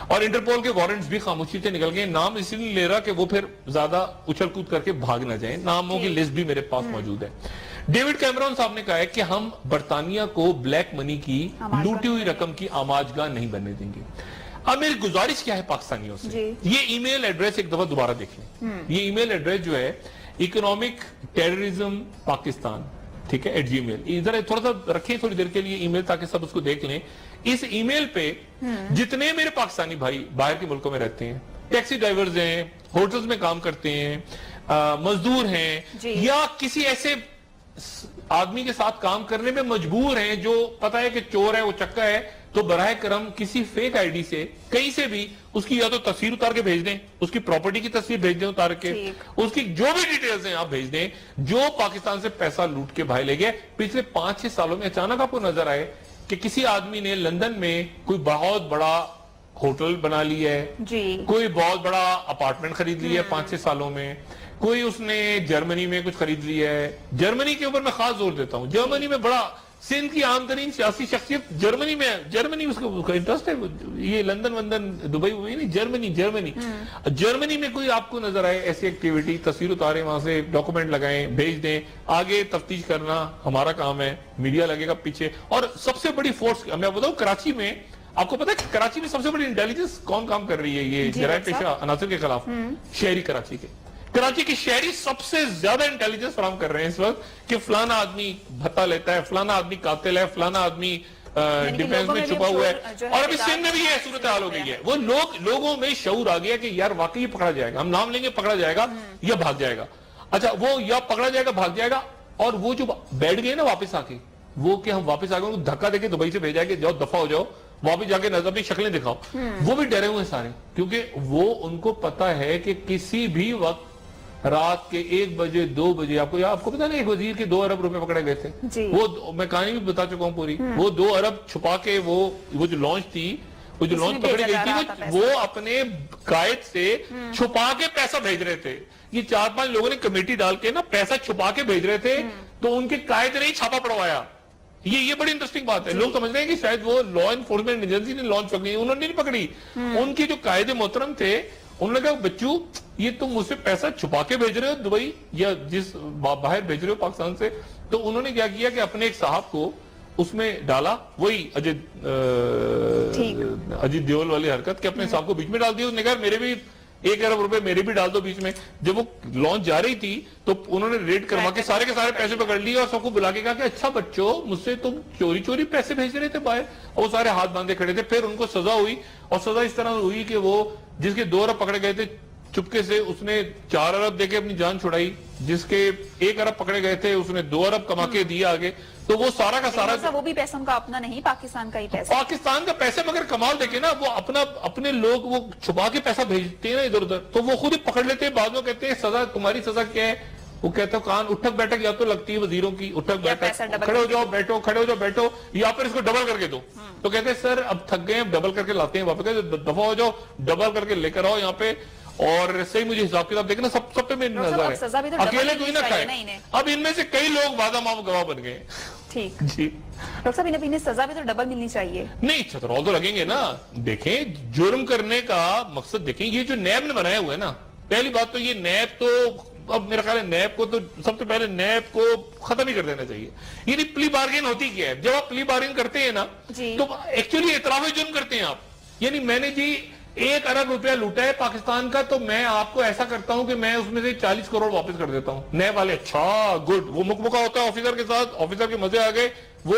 اور انٹرپول کے وارنٹس بھی خاموشی سے نکل گئے. نام اسی لیے لے رہا کہ وہ پھر زیادہ اچھل کود کر کے بھاگ نہ جائیں. ناموں کی لسٹ بھی میرے پاس موجود ہے. ڈیوڈ کیمرون صاحب نے کہا ہے کہ ہم برطانیہ کو بلیک منی کی لوٹی ہوئی رقم کی آماج گاہ نہیں بننے دیں گے. اب میری گزارش کیا ہے پاکستانیوں سے, یہ ای میل ایڈریس ایک دفعہ دوبارہ دیکھ لیں. یہ ای میل ایڈریس جو ہے اکنامک ٹیررزم پاکستان, ٹھیک ہے, @gmail. ذرا تھوڑا سا رکھیں تھوڑی دیر کے لیے ای میل تاکہ سب اس کو دیکھ لیں. اس ای میل پہ جتنے میرے پاکستانی بھائی باہر کے ملکوں میں رہتے ہیں, ٹیکسی ڈرائیورز ہیں, ہوٹلز میں کام کرتے ہیں, مزدور ہیں, یا کسی ایسے آدمی کے ساتھ کام کرنے میں مجبور ہیں جو پتا ہے کہ چور ہے, وہ چکا ہے, تو براہ کرم کسی فیک آئی ڈی سے کہیں سے بھی اس کی یا تو تصویر اتار کے بھیج دیں, اس کی پراپرٹی کی تصویر بھیج دیں اتار کے, اس کی جو بھی ڈیٹیلز ہیں آپ بھیج دیں. جو پاکستان سے پیسہ لوٹ کے بھائی لے گئے, پچھلے 5-6 سالوں میں اچانک آپ کو نظر آئے کہ کسی آدمی نے لندن میں کوئی بہت بڑا ہوٹل بنا لی ہے, کوئی بہت بڑا اپارٹمنٹ خرید لی ہے 5-6 سالوں میں, کوئی اس نے جرمنی میں کچھ خرید لیا ہے. جرمنی کے اوپر میں خاص زور دیتا ہوں, جرمنی میں بڑا سندھ کی عام ترین سیاسی شخصیت جرمنی میں, جرمنی اس کا انٹرسٹ ہے, یہ لندن وندن دبئی ہوئی نہیں, جرمنی میں کوئی آپ کو نظر آئے ایسی ایکٹیویٹی, تصویر اتاریں وہاں سے, ڈاکومنٹ لگائیں, بھیج دیں, آگے تفتیش کرنا ہمارا کام ہے, میڈیا لگے گا پیچھے. اور سب سے بڑی فورس میں بتاؤں کراچی میں, آپ کو پتا ہے کراچی میں سب سے بڑی انٹیلیجنس کون کام کر رہی ہے یہ جرائم پیشہ عناصر کے خلاف؟ شہری کراچی کے. کراچی کے شہری سب سے زیادہ انٹیلیجنس فراہم کر رہے ہیں اس وقت کہ فلانا آدمی بھتہ لیتا ہے, فلانا آدمی قاتل ہے, فلانا آدمی ڈیفینس میں چھپا ہوا ہے. اور ابھی سندھ میں بھی یہ صورتحال ہو گئی ہے. وہ لوگوں میں شعور آ گیا کہ یار واقعی پکڑا جائے گا, ہم نام لیں گے پکڑا جائے گا یا بھاگ جائے گا. اچھا وہ یا پکڑا جائے گا بھاگ جائے گا, اور وہ جو بیٹھ گئے نا واپس آ کے, وہ کہ ہم واپس آ گئے, ان کو دھکا دے کے دبئی سے بھیجا کہ جاؤ دفعہ ہو جاؤ, واپس جا کے نظر اپنی شکلیں دکھاؤ. وہ بھی ڈرے ہوئے سارے, کیونکہ وہ ان کو پتا ہے کہ کسی بھی وقت رات کے 1 بجے 2 بجے, آپ کو پتا نا ایک وزیر کے 2 ارب روپے پکڑے گئے تھے, وہ میں کہانی بھی بتا چکا ہوں پوری. وہ 2 ارب چھپا کے وہ جو لانچ تھی, وہ جو لانچ پکڑی گئی تھی, وہ اپنے قائد سے چھپا کے پیسہ بھیج رہے تھے. یہ 4-5 لوگوں نے کمیٹی ڈال کے نا پیسہ چھپا کے بھیج رہے تھے, تو ان کے قائد نے ہی چھاپا پڑوایا. یہ بڑی انٹرسٹنگ بات ہے. لوگ سمجھ رہے ہیں کہ شاید وہ لا انفورسمنٹ ایجنسی نے لانچ پکڑی, انہوں نے نہیں پکڑی. ان کے جو قائد محترم تھے, انہوں نے کہا بچو یہ تم مجھ سے پیسہ چھپا کے بھیج رہے ہو دبئی یا جس باہر بھیج رہے ہو پاکستان سے. تو انہوں نے کیا کیا کہ اپنے ایک صاحب کو اس میں ڈالا, وہی اجیت دیول والی حرکت, کہ اپنے صاحب کو بیچ میں ڈال دیا. اس نے کہا میرے بھی 1 ارب روپے میرے بھی ڈال دو بیچ میں. جب وہ لانچ جا رہی تھی تو انہوں نے ریڈ کروا کے سارے کے سارے پیسے پکڑ لیے, اور سب کو بلا کے کہا کہ اچھا بچوں مجھ سے تم چوری پیسے بھیج رہے تھے باہر. اور وہ سارے ہاتھ باندھے کھڑے تھے. پھر ان کو سزا ہوئی, اور سزا اس طرح ہوئی کہ وہ جس کے 2 ارب پکڑے گئے تھے چپکے سے, اس نے 4 ارب دے کے اپنی جان چھڑائی. جس کے 1 ارب پکڑے گئے تھے اس نے 2 ارب کما کے دیا آگے. تو وہ سارا کا سارا, وہ بھی پیسہ ان کا اپنا نہیں, پاکستان کا ہی پیسہ, پاکستان کا پیسہ. مگر کمال دیکھیں نا, وہ اپنے لوگ وہ چھپا کے پیسہ بھیجتے ہیں نا ادھر ادھر, تو وہ خود ہی پکڑ لیتے ہیں. بعد میں کہتے ہیں سزا, تمہاری سزا کیا ہے؟ وہ کہتا ہے کان اٹھک بیٹھک یا تو لگتی ہے وزیروں کی, اٹھک بیٹھک, کھڑے ہو جاؤ بیٹھو, کھڑے ہو جاؤ بیٹھو, یا پھر اس کو ڈبل کر کے دو. تو کہتے ہیں سر اب تھک گئے, اب ڈبل کر کے لاتے ہیں واپس. کہتے دفعہ ہو جاؤ, ڈبل کر کے لے کر آؤ یہاں پہ. اور صحیح مجھے حساب کتاب دیکھنا سب پہ میری نظر ہے, اکیلے کوئی نہ کھائے. اب ان میں سے کئی لوگ وعدہ معاف گواہ بن گئے. ٹھیک جی ڈاکٹر صاحب, انہیں سزا بھی تو ڈبل ملنی چاہیے. نہیں چھترول تو لگیں گے نا. دیکھیں جرم کرنے کا مقصد دیکھیں, یہ جو نیب نے بنایا ہوا ہے نا, پہلی بات تو یہ نیب تو اب میرا خیال ہے نیب کو تو سب سے پہلے نیب کو ختم ہی کر دینا چاہیے. یعنی پلی بارگین ہوتی کیا ہے؟ جب آپ پلی بارگین کرتے ہیں نا تو ایکچولی اعتراف جرم کرتے ہیں آپ. یعنی میں نے جی 1 ارب روپیہ لوٹا ہے پاکستان کا, تو میں آپ کو ایسا کرتا ہوں کہ میں اس میں سے 40 کروڑ واپس کر دیتا ہوں. نیب والے اچھا گڈ, وہ مکمکا ہوتا ہے آفیسر کے ساتھ, آفیسر کے مزے آ گئے, وہ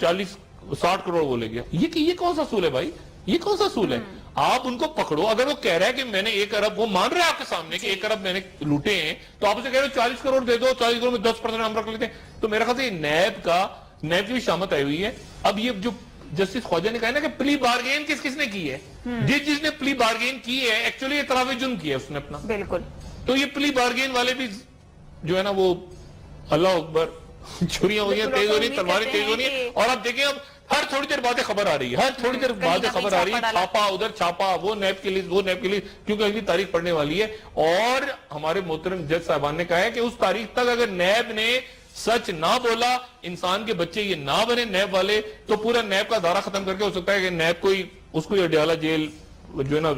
40-60 کروڑ وہ لے گیا. یہ کون سا اصول ہے بھائی؟ یہ کون سا اصول ہے؟ آپ ان کو پکڑو. اگر وہ کہہ رہا ہے کہ میں نے 1 ارب, وہ مان رہا ہے آپ کے سامنے کہ 1 ارب میں نے لوٹے ہیں, تو آپ اسے کہہ رہے ہو 40 کروڑ دے دو, 40 کروڑ میں 10% ہم رکھ لیتے ہیں. تو میرا خیال سے نیب کی بھی شامت آئی ہوئی ہے. اب یہ جو جسٹس خواجہ نے کہا نا کہ پلی بارگین کس نے کی ہے, جس نے پلی بارگین کی ہے ایکچولی اعتراف جرم کیا ہے اس نے اپنا. بالکل. تو یہ پلی بارگین والے بھی جو ہے نا, وہ اللہ اکبر, چھریاں ہوئی ہیں تیز ہو رہی ہیں, تلواریں تیز ہو رہی ہیں. اور اب دیکھیں اب ہر تھوڑی دیر بعد خبر آ رہی ہے, ہر تھوڑی دیر بعد خبر آ رہی ہے, چھاپا ادھر چھاپا, وہ نیب کے لیے, وہ نیب کے لیے, کیونکہ اگلی تاریخ پڑھنے والی ہے. اور ہمارے محترم جج صاحبان نے کہا ہے کہ اس تاریخ تک اگر نیب نے سچ نہ بولا, انسان کے بچے یہ نہ بنے نیب والے, تو پورا نیب کا دورہ ختم کر کے ہو سکتا ہے کہ نیب کوئی اس کو اڈیالہ جیل جو ہے نا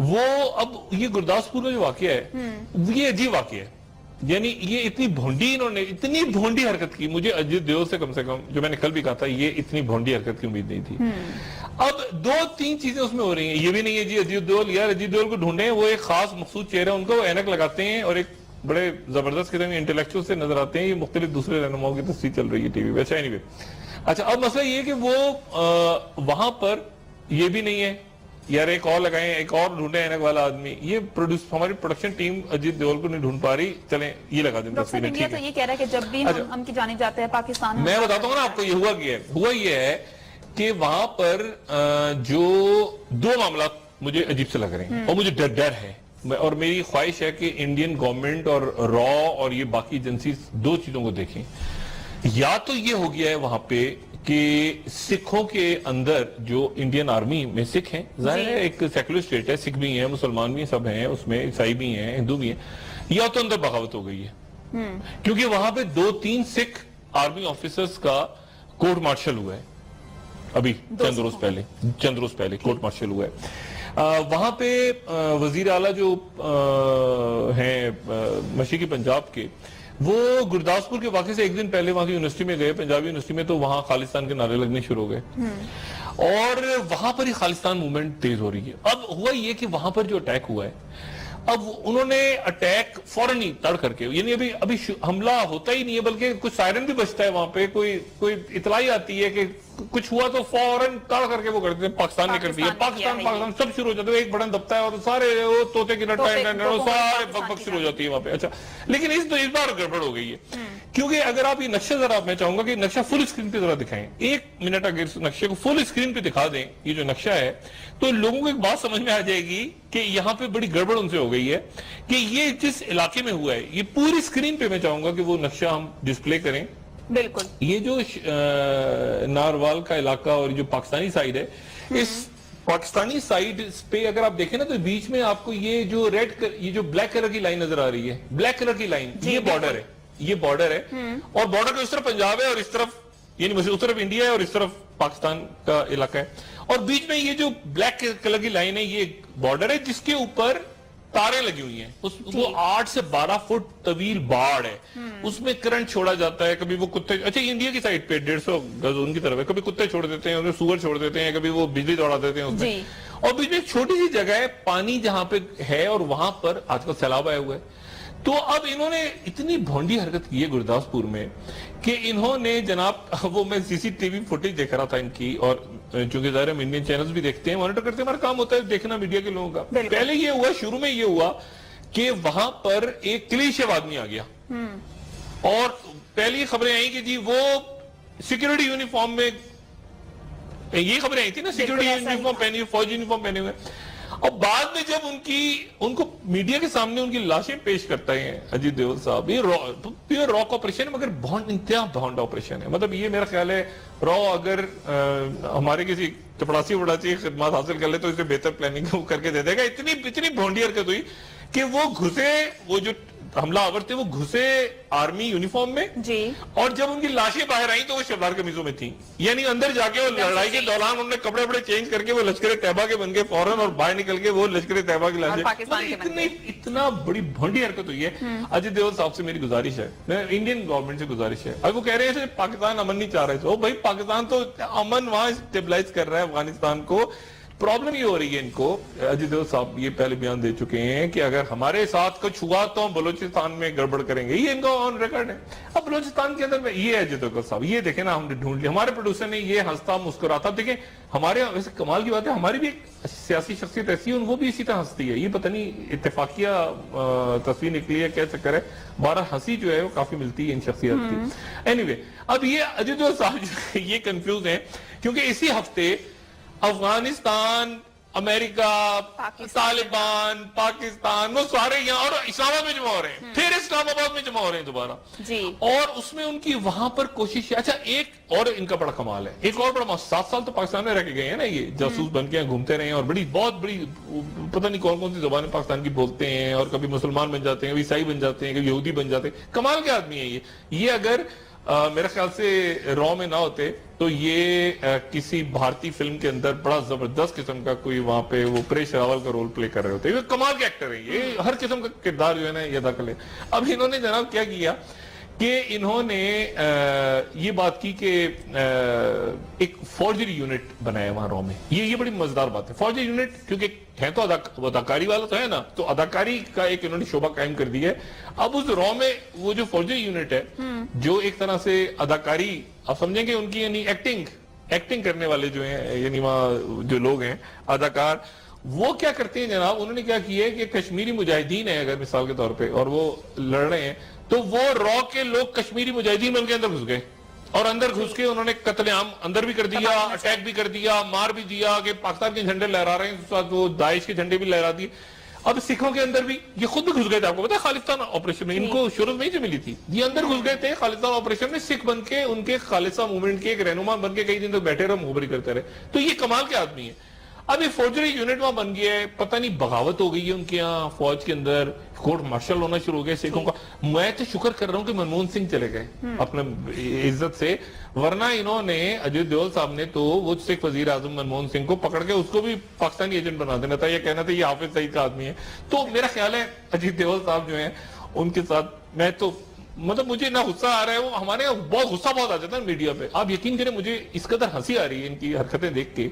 وہ اب یہ گرداسپور میں جو واقعہ ہے یہ عجیب واقعہ ہے. یعنی یہ اتنی بھونڈی حرکت کی, مجھے اجیت دیول سے کم جو میں نے کل بھی کہا تھا, یہ اتنی بھونڈی حرکت کی امید نہیں تھی. اب 2-3 چیزیں اس میں ہو رہی ہیں. یہ بھی نہیں ہے جی اجیت دیول, یار اجیت دیول کو ڈھونڈیں, وہ ایک خاص مخصوص چہرہ ہے ان کا, وہ اینک لگاتے ہیں اور ایک بڑے زبردست قسم کے انٹلیکچوئل سے نظر آتے ہیں. یہ مختلف دوسرے رہنماؤں کی تصویر چل رہی ہے ٹی وی پہ. اینی وے, اچھا اب مسئلہ یہ ہے کہ وہ وہاں پر یہ بھی نہیں ہے, یار ایک اور لگائیں, ایک اور ڈھونڈیں اینک والا آدمی. یہ ہماری پروڈکشن ٹیم اجیت دیول کو نہیں ڈھونڈ پا رہی, چلیں یہ لگا دیں تصویریں. انڈیا تو یہ کہہ رہا ہے کہ جب بھی ہم کی جانے جاتے ہیں پاکستان, میں بتاتا ہوں نا آپ کو یہ ہوا یہ ہے کہ وہاں پر جو 2 معاملات مجھے عجیب سے لگ رہے ہیں اور مجھے ڈر ہے, اور میری خواہش ہے کہ انڈین گورنمنٹ اور را اور یہ باقی ایجنسیز 2 چیزوں کو دیکھیں. یا تو یہ ہو گیا ہے وہاں پہ کہ سکھوں کے اندر جو انڈین آرمی میں سکھ ہیں, ظاہر ہے ایک سیکولر اسٹیٹ ہے, سکھ بھی ہیں, مسلمان بھی سب ہیں اس میں, عیسائی بھی ہیں, ہندو بھی ہیں, یا تو اندر بغاوت ہو گئی ہے. کیونکہ وہاں پہ 2-3 سکھ آرمی آفیسرز کا کورٹ مارشل ہوا ہے ابھی چند روز پہلے کورٹ مارشل ہوا ہے. وہاں پہ وزیر اعلیٰ جو ہیں مشرقی پنجاب کے, وہ گرداسپور کے واقعے سے 1 دن پہلے وہاں کی یونیورسٹی میں گئے, پنجابی یونیورسٹی میں, تو وہاں خالصتان کے نعرے لگنے شروع ہو گئے اور وہاں پر ہی خالصتان موومنٹ تیز ہو رہی ہے. اب ہوا یہ کہ وہاں پر جو اٹیک ہوا ہے, اب انہوں نے اٹیک فوراً ہی تڑ کر کے, یعنی ابھی حملہ ہوتا ہی نہیں ہے, بلکہ کچھ سائرن بھی بجتا ہے وہاں پہ, کوئی اطلاع آتی ہے کہ کچھ ہوا تو فوراً تڑ کر کے وہ کرتے ہیں. پاکستان نے کر دیا, پاکستان سب شروع ہو جاتے ہیں, ایک بٹن دبتا ہے اور سارے وہ طوطے کی سارے بک بک شروع ہو جاتی ہے وہاں پہ. اچھا, لیکن اس بار گڑبڑ ہو گئی ہے, کیونکہ اگر آپ یہ نقشہ ذرا, میں چاہوں گا کہ نقشہ فل اسکرین پہ ذرا دکھائیں, 1 منٹ اگر نقشے کو فل اسکرین پہ دکھا دیں یہ جو نقشہ ہے, تو لوگوں کو ایک بات سمجھ میں آ جائے گی کہ یہاں پہ بڑی گڑبڑ ان سے ہو گئی ہے کہ یہ جس علاقے میں ہوا ہے, یہ پوری اسکرین پہ میں چاہوں گا کہ وہ نقشہ ہم ڈسپلے کریں. بالکل, یہ جو ناروال کا علاقہ اور جو پاکستانی سائیڈ ہے, اس پاکستانی سائیڈ پہ اگر آپ دیکھیں نا, تو بیچ میں آپ کو یہ جو یہ جو بلیک کلر کی لائن نظر آ رہی ہے, بلیک کلر کی لائن, یہ بارڈر ہے, یہ بارڈر ہے, اور بارڈر کے اس طرف پنجاب ہے اور اس طرف یعنی اس طرف انڈیا ہے اور اس طرف پاکستان کا علاقہ ہے, اور بیچ میں یہ جو بلیک کلر کی لائن ہے یہ بارڈر ہے جس کے اوپر تاریں لگی ہوئی ہیں. وہ 8 سے 12 فٹ طویل باڑ ہے, اس میں کرنٹ چھوڑا جاتا ہے. کبھی وہ کتے, اچھا انڈیا کی سائڈ پہ 150 گز ان کی طرف ہے, کبھی کتے چھوڑ دیتے ہیں, انہیں سور چھوڑ دیتے ہیں, کبھی وہ بجلی دوڑا دیتے ہیں اس میں. اور بیچ میں ایک چھوٹی سی جگہ ہے پانی جہاں پہ ہے, اور وہاں پر آج کل سیلاب آیا ہوا ہے. تو اب انہوں نے اتنی بھونڈی حرکت کی ہے گرداسپور میں کہ انہوں نے جناب, وہ میں سی سی ٹی وی فوٹیج دیکھ رہا تھا ان کی, اور چونکہ ظاہر ہم انڈین چینلز بھی دیکھتے ہیں, مانیٹر کرتے ہیں, ہمارا کام ہوتا ہے دیکھنا میڈیا کے لوگوں کا. پہلے یہ ہوا, شروع میں یہ ہوا کہ وہاں پر ایک کلیشے آدمی آ گیا, اور پہلی خبریں آئیں کہ جی وہ سیکیورٹی یونیفارم میں, یہ خبریں آئی تھی نا, سیکیورٹی یونیفارم پہنے ہوئے, فوجی یونیفارم پہنے ہوئے. اور بعد میں جب ان کو میڈیا کے سامنے ان کی لاشیں پیش کرتا ہے اجیت دیول صاحب, یہ پیور راک آپریشن ہے, مگر بہت انتہا بہت آپریشن ہے. مطلب یہ میرا خیال ہے را اگر ہمارے کسی چپڑاسی وڑاسی خدمات حاصل کر لے تو اسے بہتر پلاننگ کر کے دے دے گا. اتنی بھونڈی حرکت ہوئی کہ وہ گھسے, وہ جو حملہ آور تھے وہ گھسے آرمی یونیفارم میں, اور جب ان کی لاشیں باہر آئیں تو وہ شلوار قمیضوں میں تھیں. یعنی اندر جا کے وہ لڑائی کے دوران انہوں نے کپڑے بڑے چینج کر کے وہ لشکر طیبہ کے بن گئے فوراً, اور باہر نکل کے وہ لشکر طیبہ کی لاشیں. اتنا بڑی بھونڈی حرکت ہوئی ہے. اجیت دیول صاحب سے میری گزارش ہے, انڈین گورنمنٹ سے گزارش ہے, اب وہ کہہ رہے ہیں پاکستان امن نہیں چاہ رہے تھے, بھائی پاکستان تو امن وہاں اسٹیبلائز کر رہا ہے افغانستان کو. پرابلم یہ ہو رہی ہے ان کو, اجیت دیول صاحب یہ پہلے بیان دے چکے ہیں کہ اگر ہمارے ساتھ کچھ ہوا تو ہم بلوچستان میں گڑبڑ کریں گے, یہ ان کا آن ریکارڈ ہے. اب بلوچستان کے اندر میں یہ ہے اجیت دیول صاحب, یہ دیکھیں نا, ہم نے ڈھونڈ لیا, ہمارے پروڈیوسر نے یہ ہنستا مسکراتا. دیکھیں ہمارے ویسے کمال کی بات ہے, ہماری بھی ایک سیاسی شخصیت ایسی ہے, وہ بھی اسی طرح ہنستی ہے. یہ پتہ نہیں اتفاقیہ تصویر نکلی ہے, کیا چکر ہے, بارہ ہنسی جو ہے وہ کافی ملتی ہے ان شخصیت کی. اینی وے, اب یہ اجیت دیول صاحب یہ کنفیوز ہیں کیونکہ اسی ہفتے افغانستان, امریکہ, طالبان, پاکستان, وہ سارے یہاں اور اسلام آباد میں جمع ہو رہے ہیں, پھر اسلام آباد میں جمع ہو رہے ہیں دوبارہ. اور اس میں ان کی وہاں پر کوشش ہے. اچھا ایک اور ان کا بڑا کمال ہے, ایک اور بڑا 7 سال تو پاکستان میں رہ کے گئے ہیں نا, یہ جاسوس بن کے گھومتے رہے ہیں, اور بہت بڑی پتہ نہیں کون سی زبانیں پاکستان کی بولتے ہیں, اور کبھی مسلمان بن جاتے ہیں, کبھی عیسائی بن جاتے ہیں, کبھی یہودی بن جاتے ہیں. کمال کے آدمی ہیں یہ. اگر میرے خیال سے را میں نہ ہوتے تو یہ کسی بھارتی فلم کے اندر بڑا زبردست قسم کا کوئی وہاں پہ وہ پریش راول کا رول پلے کر رہے ہوتے. یہ کمال کے ایکٹر ہیں, یہ ہر قسم کا کردار جو ہے نا یہ ادا کر لے. اب انہوں نے جناب کیا کیا کہ انہوں نے یہ بات کی کہ ایک فورجری یونٹ بنایا وہاں را میں. یہ بڑی مزیدار بات ہے. فورجری یونٹ کیونکہ ہے تو اداکاری والا تو ہے نا, تو اداکاری کا ایک انہوں نے شعبہ قائم کر دیا ہے. اب اس را میں وہ جو فورجری یونٹ ہے جو ایک طرح سے اداکاری آپ سمجھیں کہ ان کی یعنی ایکٹنگ کرنے والے جو ہیں یعنی وہاں جو لوگ ہیں اداکار, وہ کیا کرتے ہیں جناب, انہوں نے کیا کیا ہے کہ کشمیری مجاہدین ہیں اگر مثال کے طور پہ اور وہ لڑ رہے ہیں تو وہ را کے لوگ کشمیری مجاہدین میں ان کے اندر گھس گئے اور اندر گھس کے انہوں نے قتل عام اندر بھی کر دیا, اٹیک بھی کر دیا, مار بھی دیا کہ پاکستان کے جھنڈے لہرا رہے ہیں, اس وقت وہ داعش کے جھنڈے بھی لہرا دیے. اب سکھوں کے اندر بھی یہ خود بھی گھس گئے تھے. آپ کو پتا ہے خالصتان آپریشن میں ان کو شروع میں ہی جو ملی تھی, یہ اندر گھس گئے تھے خالصتان آپریشن میں, سکھ بن کے ان کے خالصہ موومنٹ کے ایک رہنما بن کے کئی دن تک بیٹھے رہے, مخبری کرتے رہے. تو یہ کمال کے آدمی ہیں. اب یہ فوجری یونٹ وہاں بن گیا ہے, پتہ نہیں بغاوت ہو گئی ہے ان کے یہاں فوج کے اندر, کورٹ مارشل ہونا شروع ہو گئے سکھوں کا. میں تو شکر کر رہا ہوں کہ منموہن سنگھ چلے گئے اپنے عزت سے, ورنہ انہوں نے اجیت ڈوبھل صاحب نے تو وہ سکھ وزیر اعظم منموہن سنگھ کو پکڑ کے اس کو بھی پاکستانی ایجنٹ بنا دینا تھا. یہ کہنا تھا یہ حافظ سعید کا آدمی ہے. تو میرا خیال ہے اجیت ڈوبھل صاحب جو ہیں ان کے ساتھ میں تو مطلب مجھے نہ غصہ آ رہا ہے, وہ ہمارے بہت غصہ بہت آ جاتا ہے میڈیا پہ. آپ یقین کریں مجھے اس قدر ہنسی آ رہی ہے ان کی حرکتیں دیکھ کے,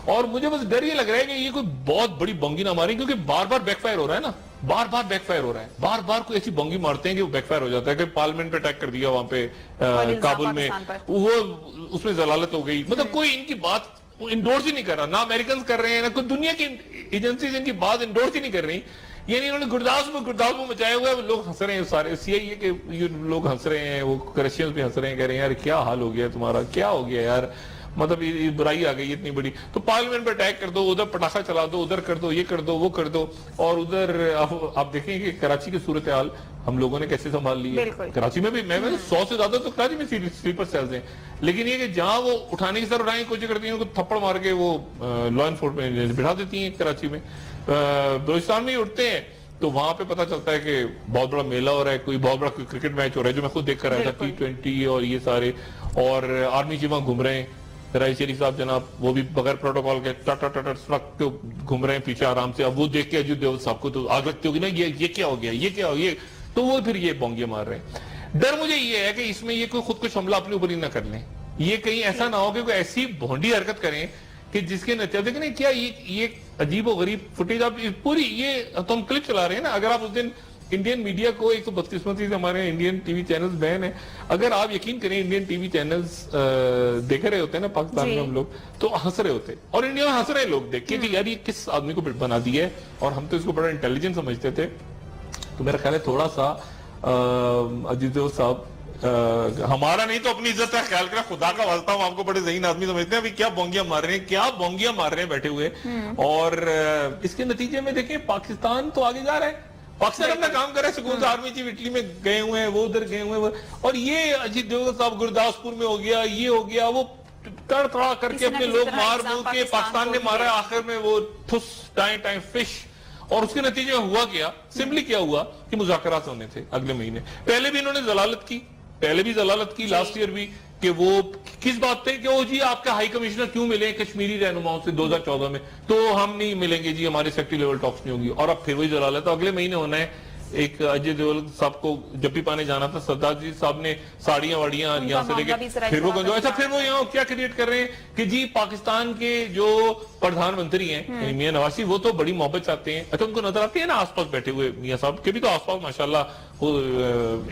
اور مجھے بس ڈر یہ لگ رہا ہے کہ یہ کوئی بہت بڑی بونگی نہ ماری, کیونکہ بار بار بیک فائر ہو رہا ہے نا, بار بار بیک فائر ہو رہا ہے, بار بار کوئی ایسی بونگی مارتے ہیں کہ وہ بیک فائر ہو جاتا ہے. کہ پارلیمنٹ پہ اٹیک کر دیا وہاں پہ کابل میں, وہ اس میں ضلالت ہو گئی. مطلب کوئی ان کی بات انڈورس ہی نہیں کر رہا, نہ امریکنز کر رہے ہیں نہ کوئی دنیا کی ایجنسیز ان کی بات انڈورس ہی نہیں کر رہی. یعنی انہوں نے گرداسپور مچایا ہوا ہے, لوگ ہنس رہے ہیں سارے. یہ کہ یہ لوگ ہنس رہے ہیں, وہ کرسچنز بھی ہنس رہے ہیں, کہہ رہے ہیں یار کیا حال ہو گیا تمہارا, کیا ہو گیا یار, مطلب یہ برائی آ گئی اتنی بڑی. تو پارلیمنٹ پہ اٹیک کر دو, ادھر پٹاخہ چلا دو, ادھر کر دو, یہ کر دو, وہ کر دو. اور ادھر آپ دیکھیں کہ کراچی کی صورتحال ہم لوگوں نے کیسے سنبھال لی ہے. کراچی میں بھی میں 100 سے زیادہ تو کراچی میں سلیپر سیلز ہیں, لیکن یہ کہ جہاں وہ اٹھانے کی سر اٹھانے کی کوشش کرتی ہیں ان کو تھپڑ مار کے وہ لا انفورسمنٹ بٹھا دیتی ہیں. کراچی میں بلوچستان میں ہی اٹھتے ہیں تو وہاں پہ پتہ چلتا ہے کہ بہت بڑا میلہ ہو رہا ہے, کوئی بہت بڑا کرکٹ میچ ہو رہا ہے جو میں خود دیکھ کر آیا تھا, T20 اور یہ سارے, اور آرمی چیف وہاں گھوم رہے ہیں, رائس شریف صاحب جناب وہ بھی بغیر پروٹوکال کے سڑک گھوم رہے ہیں پیچھے آرام سے. اب وہ دیکھ کے اجیت ڈوبھل صاحب کو تو آگ لگتی ہوگی نا, یہ کیا ہو گیا, یہ کیا ہو گیا, تو وہ پھر یہ بونگیاں مار رہے ہیں. ڈر مجھے یہ ہے کہ اس میں یہ کوئی خود کش حملہ اپنے اوپر ہی نہ کر لیں, یہ کہیں ایسا نہ ہو کہ کوئی ایسی بھونڈی حرکت کریں کہ جس کے نتیجے دیکھیں نا کیا یہ عجیب و غریب فوٹیج آپ پوری یہ تو ہم کلپ چلا رہے ہیں نا. اگر آپ اس دن انڈین میڈیا کو, ایک تو بدقسمتی سے ہمارے انڈین ٹی وی چینلز بین ہیں, اگر آپ یقین کریں انڈین ٹی وی چینلز دیکھ رہے ہوتے ہیں نا پاکستان میں ہم لوگ, تو ہنس رہے ہوتے, اور انڈیا میں ہنس رہے لوگ دیکھ کے کہ یار یہ کس آدمی کو بنا دیا ہے, اور ہم تو اس کو بڑا انٹیلیجنٹ سمجھتے تھے. تو میرا خیال ہے تھوڑا سا اجیت ڈوبھل صاحب ہمارا نہیں تو اپنی عزت کا خیال کریں, خدا کا واسطہ ہم آپ کو بڑے ذہین آدمی سمجھتے ہیں, ابھی کیا بونگیاں مار رہے ہیں, کیا بونگیاں مار رہے ہیں بیٹھے ہوئے. اور اس کے نتیجے میں دیکھیں پاکستان تو آگے جا رہا ہے, پاکستان اپنا کام کر رہا ہے, سکون سے آرمی چیف اٹلی میں گئے ہوئے ہیں, وہ ادھر گئے ہوئے ہیں, اور یہ اجیت ڈوبھل صاحب گرداسپور میں ہو گیا, یہ ہو گیا, وہ تڑ تڑا کر کے اپنے لوگ مار مور کے پاکستان نے مارا, آخر میں وہ ٹھس ٹائم فش. اور اس کے نتیجے میں ہوا کیا, سمپلی کیا ہوا کہ مذاکرات ہونے تھے اگلے مہینے. پہلے بھی انہوں نے ضلالت کی لاسٹ ایئر بھی, کہ وہ کس بات پہ کہ وہ جی آپ کے ہائی کمشنر کیوں ملے کشمیری رہنماؤں سے 2014 میں, تو ہم نہیں ملیں گے جی, ہماری سیکٹری لیول ٹاکس نہیں ہوگی. اور اب پھر وہی ضلالت اگلے مہینے ہونا ہے. ایک اجیت ڈوبھل صاحب کو جپی پانے جانا تھا, سردار جی صاحب نے ساڑیاں واڑیاں یہاں سے لے کے پھر وہ اچھا پھر وہ یہاں کیا کریٹ کر رہے ہیں کہ جی پاکستان کے جو پردھان منتری ہیں میاں نواز شریف, وہ تو بڑی محبت چاہتے ہیں. اچھا ان کو نظر آتی ہے نا آس پاس بیٹھے ہوئے میاں صاحب کے بھی تو آس پاس ماشاءاللہ وہ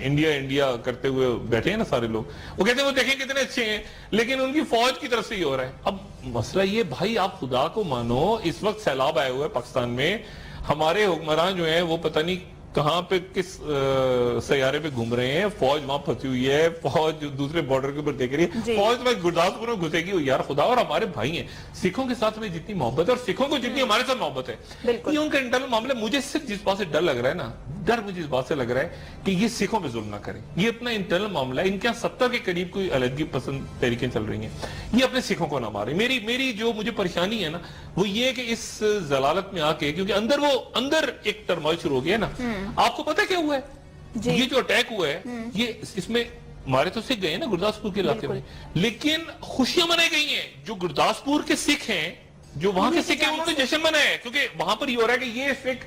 انڈیا کرتے ہوئے بیٹھے ہیں نا سارے لوگ, وہ کہتے ہیں وہ دیکھیں کتنے اچھے ہیں, لیکن ان کی فوج کی طرف سے یہ ہو رہا ہے. اب مسئلہ یہ بھائی آپ خدا کو مانو, اس وقت سیلاب آئے ہوئے پاکستان میں, ہمارے حکمران جو ہیں وہ پتہ نہیں کہاں پہ کس سیارے پہ گھوم رہے ہیں, فوج وہاں پھنسی ہوئی ہے, فوج دوسرے بارڈر کے اوپر دیکھ رہی ہے, فوج میں گرداسپور میں گھسے گی یار خدا. اور ہمارے بھائی ہیں, سکھوں کے ساتھ میں جتنی محبت ہے اور سکھوں کو جتنی ہمارے ساتھ محبت ہے, یہ ان کا انٹرنل معاملہ. مجھے صرف جس بات سے ڈر لگ رہا ہے نا, مجھے اس بات سے لگ رہا ہے کہ یہ سکھوں پہ ظلم نہ کریں. یہ اپنا انٹرنل معاملہ ہے, ان کے 70 کے قریب کوئی علیحدگی پسند تحریکیں چل رہی ہیں, یہ اپنے سکھوں کو نہ مارے. میری جو مجھے پریشانی ہے نا وہ یہ کہ اس ضلالت میں آ کے, کیونکہ اندر ایک ٹرموئل شروع ہو گیا نا. آپ کو پتہ کیا ہوا ہے, یہ جو اٹیک ہوا ہے, یہ اس میں ہمارے تو سکھ گئے ہیں نا گرداسپور کے علاقے میں, لیکن خوشیاں منائی گئی ہیں. جو گرداسپور کے سکھ ہیں, جو وہاں کے سکھ ہیں, انہوں نے جشن منایا ہے, کیونکہ وہاں پر یہ ہو رہا ہے کہ یہ سکھ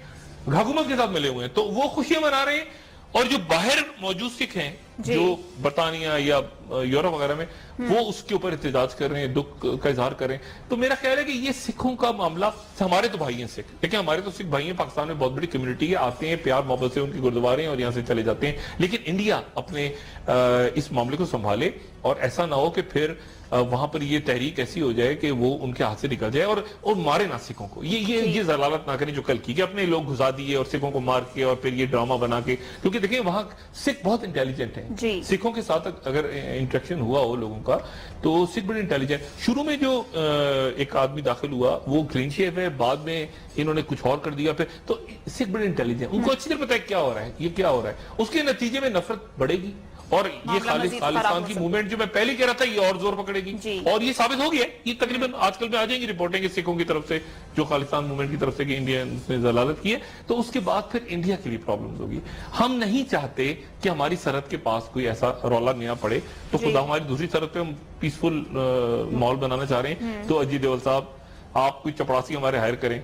حکومت کے ساتھ ملے ہوئے ہیں, تو وہ خوشیاں منا رہے ہیں. اور جو باہر موجود سکھ ہیں جو برطانیہ یا یورپ وغیرہ میں, وہ اس کے اوپر احتجاج کر رہے ہیں, دکھ کا اظہار کر رہے ہیں. تو میرا خیال ہے کہ یہ سکھوں کا معاملہ, ہمارے تو بھائی ہیں سکھ, لیکن ہمارے تو سکھ بھائی ہیں, پاکستان میں بہت بڑی کمیونٹی ہے, آتے ہیں پیار محبت سے, ان کے گردوارے ہیں اور یہاں سے چلے جاتے ہیں. لیکن انڈیا اپنے اس معاملے کو سنبھالے, اور ایسا نہ ہو کہ پھر وہاں پر یہ تحریک ایسی ہو جائے کہ وہ ان کے ہاتھ سے نکل جائے اور مارے نہ سکھوں کو. یہ ضلالت نہ کریں جو کل کی, کہ اپنے لوگ گھسا دیے اور سکھوں کو مار کے اور پھر یہ ڈرامہ بنا کے. کیونکہ دیکھیں وہاں سکھ بہت انٹیلیجنٹ ہیں, سکھوں کے ساتھ اگر انٹریکشن ہوا ہو لوگوں کا تو سکھ بڑے انٹیلیجنٹ. شروع میں جو ایک آدمی داخل ہوا وہ کلین شیو ہے, بعد میں انہوں نے کچھ اور کر دیا پھر, تو سکھ بڑے انٹیلیجنٹ, ان کو اچھی طرح پتا ہے کیا ہو رہا ہے, یہ کیا ہو رہا ہے. اس کے نتیجے میں نفرت بڑھے گی, اور یہ خالصان کی موومنٹ جو میں پہلے کہہ رہا تھا یہ اور زور پکڑے گی, اور یہ ثابت ہو گیا. یہ تقریباً آج کل میں آ جائیں گی رپورٹیں کہ سکھوں کی طرف سے, جو خالصان موومنٹ کی طرف سے کہ انڈیا نے ضلالت کی ہے, تو اس کے بعد پھر انڈیا کے لیے پرابلمز ہوگی. ہم نہیں چاہتے کہ ہماری سرحد کے پاس کوئی ایسا رولا نیا پڑے, تو خدا ہماری دوسری سرحد پہ ہم پیسفل ماحول بنانا چاہ رہے ہیں. تو اجیت ڈوبھل صاحب آپ کوئی چپڑاسی ہمارے ہائر کریں.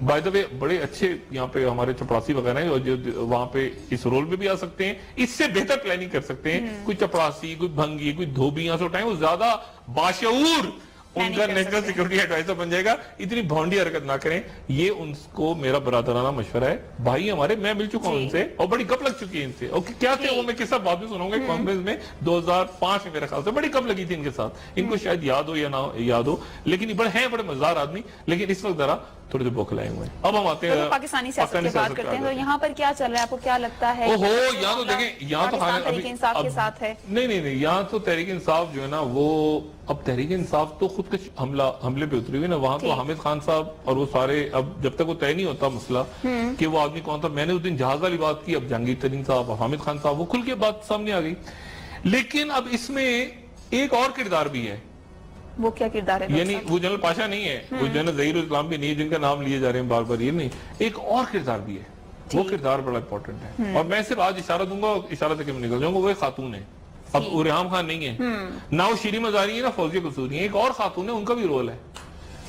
بائی دا وے بڑے اچھے یہاں پہ ہمارے چپڑاسی وغیرہ ہیں, اور جو وہاں پہ اس رول میں بھی آ سکتے ہیں, اس سے بہتر پلاننگ کر سکتے ہیں. کوئی چپڑاسی, کوئی بھنگی, کوئی دھوبی یہاں سے اٹھائیں, وہ زیادہ باشعور ان کا نیشنل سیکورٹی ایڈوائزر بن جائے گا. اتنی بھونڈی حرکت نہ کریں, یہ ان کو میرا برادرانہ مشورہ ہے. بھائی ہمارے, میں مل چکا ہوں ان سے, اور بڑی گپ لگ چکی ہے ان سے. اور کیا تھے وہ, میں کس طرح بات بھی سناؤں گا. کانگریس میں 2005 میں میرے خیال سے بڑی گپ لگی تھی ان کے ساتھ. ان کو شاید یاد ہو یا نہ یاد ہو, لیکن یہ بڑے مزدار آدمی, لیکن اس وقت ذرا تھوڑے سے بوکھلائے ہوئے ہیں. اب ہم آتے ہیں پاکستانی سیاست کی بات کرتے ہیں, تو یہاں پر کیا چل رہا ہے, آپ کو کیا لگتا ہے؟ یہاں تو دیکھیں, یہاں تو تحریک انصاف کے ساتھ ہے. نہیں, یہاں تو تحریک انصاف جو ہے نا, وہ اب تحریک انصاف تو خود کش حملے پہ اتری ہوئی نا. وہاں تو حامد خان صاحب اور وہ سارے, اب جب تک وہ طے نہیں ہوتا مسئلہ کہ وہ آدمی کون تھا, میں نے اس دن جہاز والی بات کی, اب جہانگیر ترین صاحب, حامد خان صاحب, وہ کھل کے بات سامنے آ گئی. لیکن اب اس میں ایک اور کردار بھی ہے. وہ کیا کردار ہے؟ یعنی وہ جنرل پاشا نہیں ہے, وہ جنرل ظہیر الاسلام بھی نہیں ہے, جن کا نام لیے جا رہے ہیں بار بار, یہ نہیں. ایک اور کردار بھی ہے, وہ کردار بڑا امپورٹنٹ ہے, اور میں صرف آج اشارہ دوں گا, اشارہ تک میں نکل جاؤں گا. وہ ایک خاتون ہے, اب ریحام خان نہیں ہے, نہ وہ شیریں مزاری ہے, نہ فوزیہ قصوری ہے. ایک اور خاتون ہے, ان کا بھی رول ہے,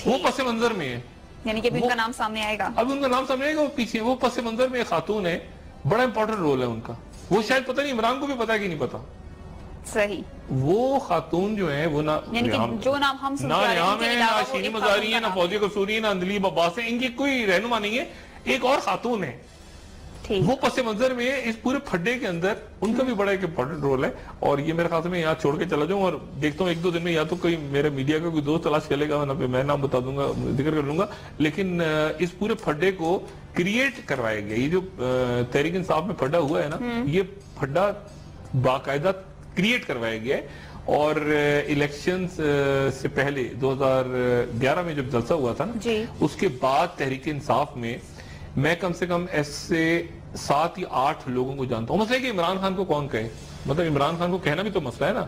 وہ پس منظر میں ہے. یعنی کہ ابھی ان کا نام سامنے آئے گا, اب ان کا نام سامنے آئے گا, وہ پیچھے, وہ پس منظر میں ایک خاتون ہے, بڑا امپورٹنٹ رول ہے ان کا. وہ شاید پتہ نہیں عمران کو بھی پتا ہے کہ نہیں پتا. صحیح, وہ خاتون جو ہیں وہ نہ جو نام ہم نہ ریحام ہے, نہ شیریں مزاری ہے, نہ فوزیہ قصوری ہے, نہ اندلیب عباس ہے, ان کی کوئی رہنما نہیں ہے. ایک اور خاتون ہے, وہ پس منظر میں ہے. اس پورے پھڈے کے اندر ان کا بھی بڑا ایک امپورٹنٹ رول ہے. اور یہ میرے خیال سے میں یہاں چھوڑ کے چلا جاؤں, اور دیکھتا ہوں ایک دو دن میں یا تو کوئی میرے میڈیا کا کوئی دوست تلاش کرے گا, میں نام بتا دوں گا, ذکر کر لوں گا. لیکن اس پورے پھڈے کو کریٹ کروایا گیا. یہ جو تحریک انصاف میں پھڈا ہوا ہے نا, یہ پھڈا باقاعدہ کریٹ کروایا گیا ہے. اور الیکشنز سے پہلے 2011 میں جب جلسہ ہوا تھا نا, اس کے بعد تحریک انصاف میں میں کم سے کم ایسے 7 یا 8 لوگوں کو جانتا ہوں. مسئلہ ہے کہ عمران خان کو کون کہے, مطلب عمران خان کو کہنا بھی تو مسئلہ ہے نا.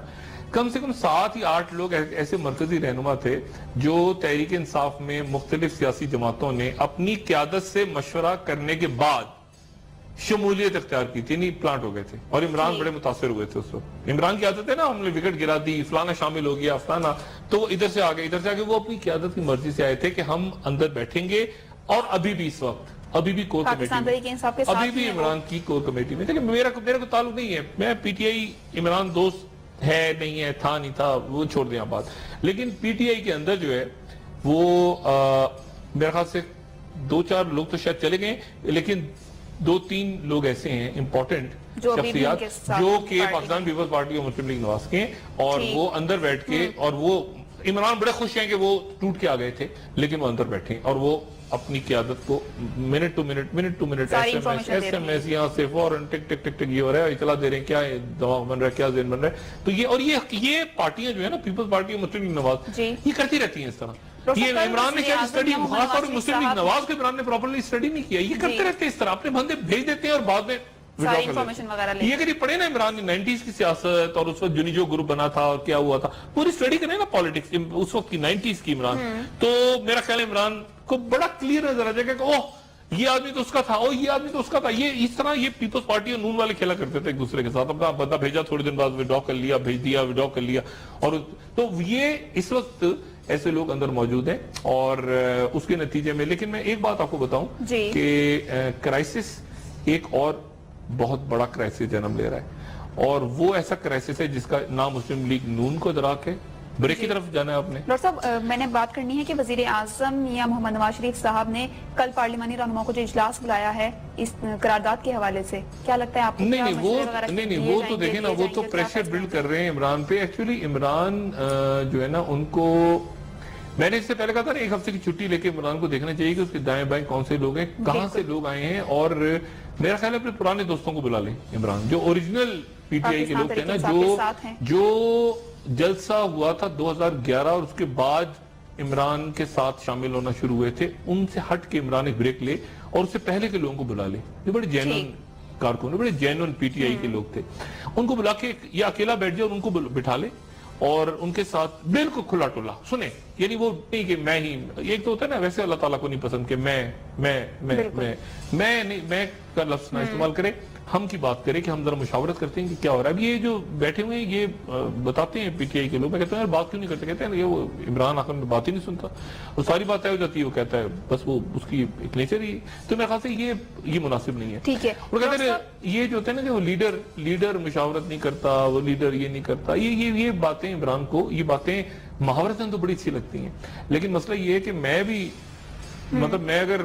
کم سے کم 7 یا 8 لوگ ایسے مرکزی رہنما تھے جو تحریک انصاف میں مختلف سیاسی جماعتوں نے اپنی قیادت سے مشورہ کرنے کے بعد شمولیت اختیار کی تھی, نہیں پلانٹ ہو گئے تھے. اور عمران بڑے متاثر ہوئے تھے اس وقت. عمران کی عادت ہے نا, ہم نے وکٹ گرا دی, فلانا شامل ہو گیا, فلانا, تو وہ ادھر سے آ گئے, وہ اپنی قیادت کی مرضی سے آئے تھے کہ ہم اندر بیٹھیں گے. اور ابھی بھی اس وقت, ابھی بھی کور کمیٹی, ابھی بھی عمران کی کور کمیٹی میں. لیکن میرا کو تعلق نہیں ہے, میں پی ٹی آئی عمران دوست ہے نہیں ہے, تھا نہیں تھا, وہ چھوڑ دیں بات. لیکن پی ٹی آئی کے اندر جو ہے وہ میرے خیال سے 2-4 لوگ تو شاید چلے گئے, لیکن 2-3 لوگ ایسے ہیں امپورٹنٹ شخصیات جو کہ پاکستان پیپلز پارٹی اور مسلم لیگ نواز کے ہیں, اور وہ اندر بیٹھ کے, اور وہ عمران بڑے خوش ہیں کہ وہ ٹوٹ کے آ گئے تھے, لیکن وہ اندر بیٹھے اور وہ اپنی قیادت کو minute to minute S M S یہاں سے فوراً ٹک ٹک ٹک ٹک یہ ہو رہا ہے, اطلاع دے رہے ہیں کیا دماغ بن رہا ہے, کیا ذہن بن رہا ہے. تو یہ پارٹیاں جو ہے نا, پیپلز پارٹی اور مسلم لیگ نواز, یہ کرتی رہتی ہیں اس طرح. یہ عمران نے کیا اسٹڈی, خاص طور پر مسلم لیگ نواز کے عمران نے پراپرلی اسٹڈی نہیں کیا. یہ کرتے رہتے ہیں اس طرح, اپنے بندے بھیج دیتے ہیں اور بعد میں یہ اگر یہ پڑھے نا عمران نے 90s کی سیاست, اور اس وقت جونیجو گروپ بنا تھا اور کیا ہوا تھا, پوری اسٹڈی کریں نا پالیٹکس اس وقت کی 90s کی عمران, تو میرا خیال ہے عمران کو بڑا کلیئر نظر آ جائے گا کہ اوہ یہ آدمی تو اس کا تھا، اور یہ آدمی تو اس کا تھا. یہ اس طرح یہ پیپلز پارٹی اور نون والے کھیلا کرتے تھے ایک دوسرے کے ساتھ. اپنا بندہ بھیجا، تھوڑے دن بعد وڈرا کر لیا، بھیج دیا، وڈرا کر لیا. اور تو یہ اس وقت ایسے لوگ اندر موجود ہیں، اور اس کے نتیجے میں. لیکن میں ایک بات آپ کو بتاؤں کہ کرائسس ایک اور بہت بڑا کرائسس جنم لے رہا ہے، اور وہ ایسا کرائسس ہے جس کا نام مسلم لیگ نون کو ادراک ہے. بریک کی طرف جانا ہے آپ نے. ڈاکٹر صاحب، میں نے بات کرنی ہے کہ وزیر اعظم یا محمد نواز شریف صاحب نے کل پارلیمانی رہنماؤں کو جو اجلاس بلایا ہے اس قرارداد کے حوالے سے، کیا لگتا ہے آپ کو؟ نہیں وہ تو دیکھیں نا، وہ تو پریشر بلڈ کر رہے ہیں عمران پہ. ایکچولی عمران جو ہے نا، ان کو میں نے اس سے پہلے کہا تھا نا، ایک ہفتے کی چھٹی لے کے عمران کو دیکھنا چاہیے کہ اس کے دائیں بائیں کون سے لوگ ہیں، کہاں سے لوگ آئے ہیں. اور میرا خیال ہے اپنے پرانے دوستوں کو بلا لیں عمران، جو اوریجنل پی ٹی آئی کے لوگ تھے نا، جو جلسہ ہوا تھا 2011 اور اس کے بعد عمران کے ساتھ شامل ہونا شروع ہوئے تھے، ان سے ہٹ کے عمران ایک بریک لے اور اس سے پہلے کے لوگوں کو بلا لے. یہ بڑے جینون کارکن، بڑے جینون پی ٹی آئی کے لوگ تھے. ان کو بلا کے یہ اکیلا بیٹھ جائے اور ان کو بٹھا لے اور ان کے ساتھ بالکل کھلا ٹولا سنیں. یعنی وہ نہیں کہ میں ہی، ایک تو ہوتا ہے نا ویسے اللہ تعالیٰ کو نہیں پسند کہ میں کا لفظ نہ استعمال کرے، ہم کی بات کریں کہ ہم ذرا مشاورت کرتے ہیں کہ کیا ہو رہا ہے. اب یہ جو بیٹھے ہوئے ہیں یہ بتاتے ہیں پی ٹی آئی کے لوگ، میں کہتا ہوں یار بات کیوں نہیں کرتے؟ کہتے ہیں یہ وہ عمران آخر میں بات ہی نہیں سنتا، وہ ساری بات طے ہو جاتی ہے، وہ کہتا ہے بس وہ اس کی ایک نیچر ہی. تو میرے خیال سے یہ مناسب نہیں ہے. ٹھیک ہے. اور کہتے ہیں یہ جو ہوتا ہے نا کہ وہ لیڈر مشاورت نہیں کرتا، وہ لیڈر یہ نہیں کرتا. یہ باتیں عمران کو، یہ باتیں محاورتاً تو بڑی اچھی لگتی ہیں، لیکن مسئلہ یہ ہے کہ میں بھی مطلب میں اگر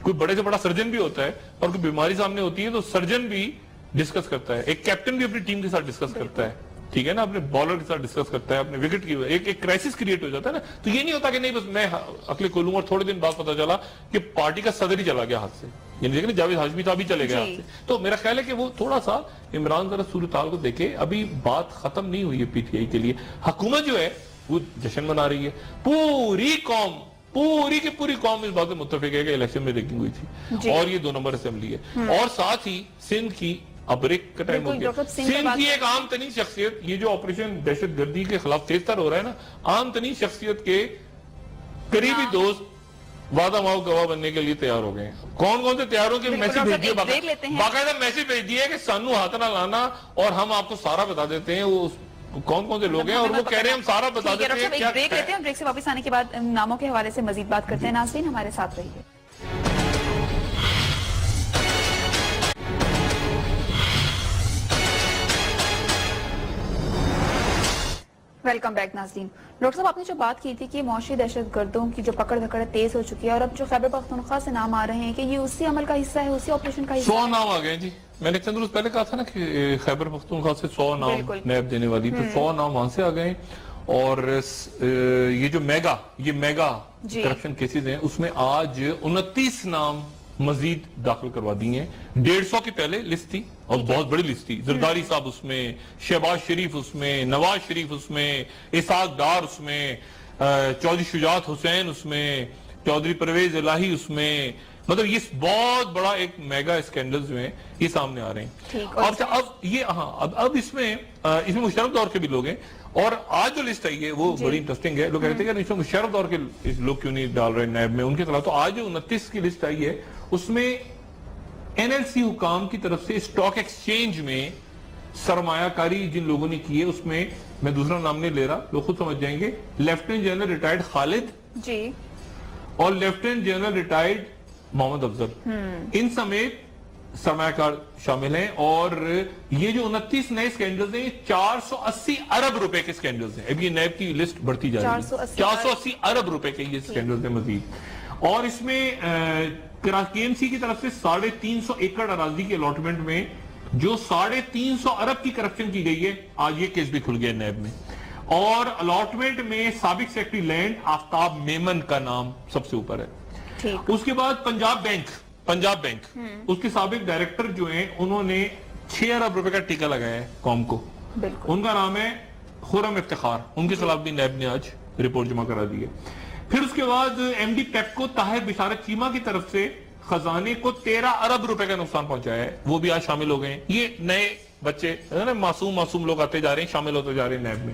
کوئی بڑے سے بڑا سرجن بھی ہوتا ہے اور کوئی بیماری سامنے ہوتی ہے تو سرجن بھی ڈسکس کرتا ہے، ایک کیپٹن بھی اپنی ٹیم کے ساتھ ڈسکس کرتا ہے، ٹھیک ہے نا، اپنے بالر کے ساتھ ڈسکس کرتا ہے، اپنے وکٹ کی ایک کرائسس کریٹ ہو جاتا ہے نا. تو یہ نہیں ہوتا کہ نہیں بس میں عقل کھولوں اور تھوڑے دن بعد پتا چلا کہ پارٹی کا صدر ہی چلا گیا ہاتھ سے، یعنی دیکھیں جاوید ہاشمی صاحب ہی چلے گئے ہاتھ سے. تو میرا خیال ہے کہ وہ تھوڑا سا عمران ذرا صورتحال کو دیکھے. ابھی بات ختم نہیں ہوئی ہے پی ٹی آئی کے لیے. حکومت جو ہے وہ جشن منا رہی ہے، پوری کی پوری قوم اس بات میں متفق ہے کہ الیکشن میں ریگنگ ہوئی تھی اور یہ 2 نمبر اسمبلی ہے. اور ساتھ ہی سندھ کی اب بریک کا ٹائم ہو گیا. سندھ کی ایک عام ترین شخصیت، یہ جو آپریشن دہشت گردی کے خلاف تیز تر ہو رہا ہے نا، عام ترین شخصیت کے قریبی دوست وعدہ ماؤ گواہ بننے کے لیے تیار ہو گئے ہیں. کون سے تیار ہو کے میسج بھیج دیا، باقاعدہ میسج بھیج دیا کہ سانو ہاتھ نہ لانا اور ہم آپ کو سارا بتا دیتے ہیں وہ کون سے لوگ ہیں، اور وہ کہہ رہے ہیں ہم سارا بتا دیتے ہیں. بریک لیتے ہیں، بریک سے واپس آنے کے بعد ناموں کے حوالے سے مزید بات کرتے ہیں. ناظرین ہمارے ساتھ رہیے. ویلکم بیک ناظرین. ڈاکٹر صاحب، آپ نے جو بات کی تھی کہ معاشی دہشت گردوں کی جو پکڑ دھکڑ تیز ہو چکی ہے اور اب جو خیبر پختونخوا سے نام آ رہے ہیں کہ یہ اسی عمل کا حصہ ہے، اسی آپریشن کا حصہ ہے. 100 نام آ گئے جی. میں نے چند روز پہلے کہا تھا نا کہ خیبر پختونخوا سے 100 نام نیب دینے والی، تو 100 نام وہاں سے آ گئے. اور یہ جو میگا کرپشن کیسز ہیں اس میں آج 29 نام مزید داخل کروا دی ہیں. 150 کی پہلے لسٹ تھی اور بہت بڑی لسٹ تھی. زرداری صاحب اس میں، شہباز شریف اس میں، نواز شریف اس میں، اسحاق ڈار اس میں، چودھری شجاعت حسین اس میں، چودھری پرویز الہی اس میں. مطلب یہ بہت بڑا ایک میگا اسکینڈل جو ہیں یہ سامنے آ رہے ہیں. اور اب یہ اب اس میں مشرف دور کے بھی لوگ ہیں. اور آج جو لسٹ آئی ہے وہ بڑی انٹرسٹنگ ہے. لوگ کہتے ہیں کہ اس میں مشرف دور کے لوگ کیوں نہیں ڈال رہے نیب میں ان کے خلاف. تو آج جو 29 کی لسٹ آئی ہے اس میں این ایل سی حکام کی طرف سے اسٹاک ایکسچینج میں سرمایہ کاری جن لوگوں نے کی ہے اس میں میں دوسرا نام نہیں لے رہا، لوگ خود سمجھ جائیں گے. لیفٹیننٹ جنرل ریٹائرڈ خالد جی اور لیفٹیننٹ جنرل ریٹائرڈ محمد افضل، ان سمیت سرمایہ کار شامل ہیں. اور یہ جو 29 نئے سکینڈلز ہیں 480 ارب روپے کے سکینڈلز ہیں. اب یہ نیب کی لسٹ بڑھتی جا رہی ہے. 480 ارب روپے کے یہ سکینڈلز ہیں مزید. اور اس میں کے ایم سی کی طرف سے 350 ایکڑ اراضی کے الاٹمنٹ میں جو 350 ارب کی کرپشن کی گئی ہے، آج یہ کیس بھی کھل گیا نیب میں. اور الاٹمنٹ میں سابق سیکرٹری لینڈ آفتاب میمن کا نام سب سے اوپر ہے. اس کے بعد پنجاب بینک اس کے سابق ڈائریکٹر جو ہیں انہوں نے 6 ارب روپے کا ٹیکہ لگایا ہے قوم کو. ان کا نام ہے خرم افتخار. ان کے خلاف بھی نیب نے آج رپورٹ جمع کرا دی ہے. پھر اس کے بعد ایم ڈی پیپ کو طاہر بشارت چیمہ کی طرف سے خزانے کو 13 ارب روپے کا نقصان پہنچایا ہے، وہ بھی آج شامل ہو گئے ہیں. یہ نئے بچے معصوم لوگ آتے جا رہے ہیں، شامل ہوتے جا رہے ہیں نیب میں.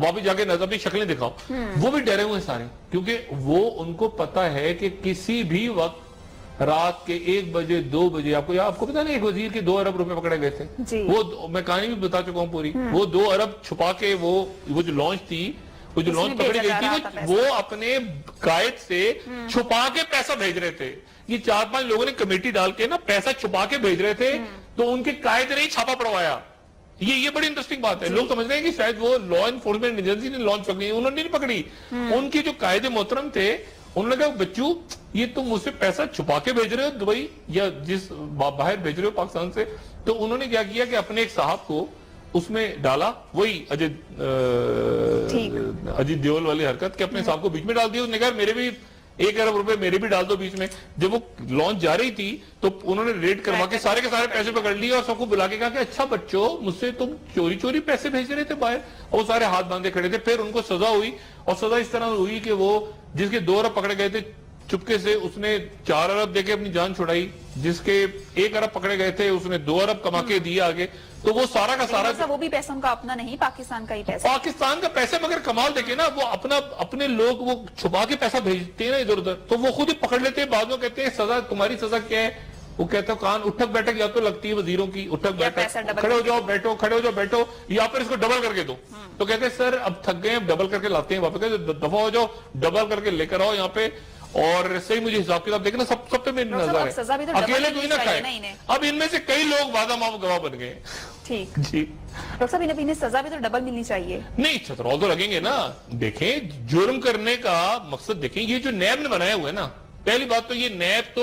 واپس جا کے اپنی شکلیں دکھاؤ. وہ بھی ڈرے ہوئے سارے, کیونکہ وہ ان کو پتا ہے کہ کسی بھی وقت رات کے 1 بجے 2 بجے آپ کو پتا نہیں ایک وزیر کے 2 ارب روپے پکڑے گئے تھے. وہ میں کہانی بھی بتا چکا ہوں پوری. وہ 2 ارب چھپا کے وہ جو لانچ تھی, وہ جو لانچ پکڑی گئی تھی, وہ اپنے قائد سے چھپا کے پیسہ بھیج رہے تھے. یہ 4-5 لوگوں نے کمیٹی ڈال کے نا پیسہ چھپا کے بھیج رہے تھے, تو ان کے قائد نے ہی چھاپا پڑوایا. یہ بڑی انٹرسٹنگ بات ہے. لوگ سمجھ رہے ہیں کہ شاید وہ لا انفورسمنٹ ایجنسی نے لانچ پکڑی, انہوں نے نہیں پکڑی. ان کے جو قائد محترم تھے, انہوں نے کہا بچو یہ تم مجھ سے پیسہ چھپا کے بھیج رہے ہو دبئی یا جس باہر بھیج رہے ہو پاکستان سے. تو انہوں نے کیا کیا کہ اپنے ایک صاحب کو اس میں ڈالا, وہی اجیت دیول والی حرکت, کہ اپنے صاحب کو بیچ میں ڈال دیا. اس نے کہا میرے بھی 1 ارب روپے میرے بھی ڈال دو بیچ میں. جب وہ لانچ جا رہی تھی تو انہوں نے ریڈ کروا کے سارے پیسے پکڑ لیے اور سب کو بلا کے کہا کہ اچھا بچوں مجھ سے تم چوری پیسے بھیج رہے تھے باہر. اور وہ سارے ہاتھ باندھے کھڑے تھے. پھر ان کو سزا ہوئی, اور سزا اس طرح ہوئی کہ وہ جس کے 2 ارب پکڑے گئے تھے چپکے سے, اس نے 4 ارب دے کے اپنی جان چھڑائی. جس کے 1 ارب پکڑے گئے تھے اس نے 2 ارب کما کے دیا آگے. تو وہ سارا کا سارا وہ بھی پیسہ ان کا اپنا نہیں, پاکستان کا ہی پیسہ. پاکستان کا پیسہ, مگر کمال دیکھیں نا, وہ اپنے لوگ وہ چھپا کے پیسہ بھیجتے ہیں نا ادھر ادھر, تو وہ خود ہی پکڑ لیتے ہیں. بعد میں کہتے ہیں سزا, تمہاری سزا کیا ہے؟ وہ کہتا ہے کان اٹھک بیٹھک یا تو لگتی ہے وزیروں کی, اٹھک بیٹھک, کھڑے ہو جاؤ بیٹھو, کھڑے ہو جاؤ بیٹھو, یا پھر اس کو ڈبل کر کے دو. تو کہتے ہیں سر اب تھک گئے, اب ڈبل کر کے لاتے ہیں واپس, دفعہ ہو جاؤ, ڈبل کر کے لے کر آؤ یہاں پہ. اور صحیح مجھے حساب کتاب دیکھنا سب پہ میری نظر ہے, اکیلے تو ہی نہ کھائے. اب ان میں سے کئی لوگ وعدہ معاف گواہ بن گئے. ٹھیک جی ڈاکٹر صاحب, انہیں سزا بھی تو ڈبل ملنی چاہیے. نہیں, چھترول تو لگیں گے نا. دیکھیں جرم کرنے کا مقصد دیکھیں, یہ جو نیب نے بنایا ہوا ہے نا, پہلی بات تو یہ نیب تو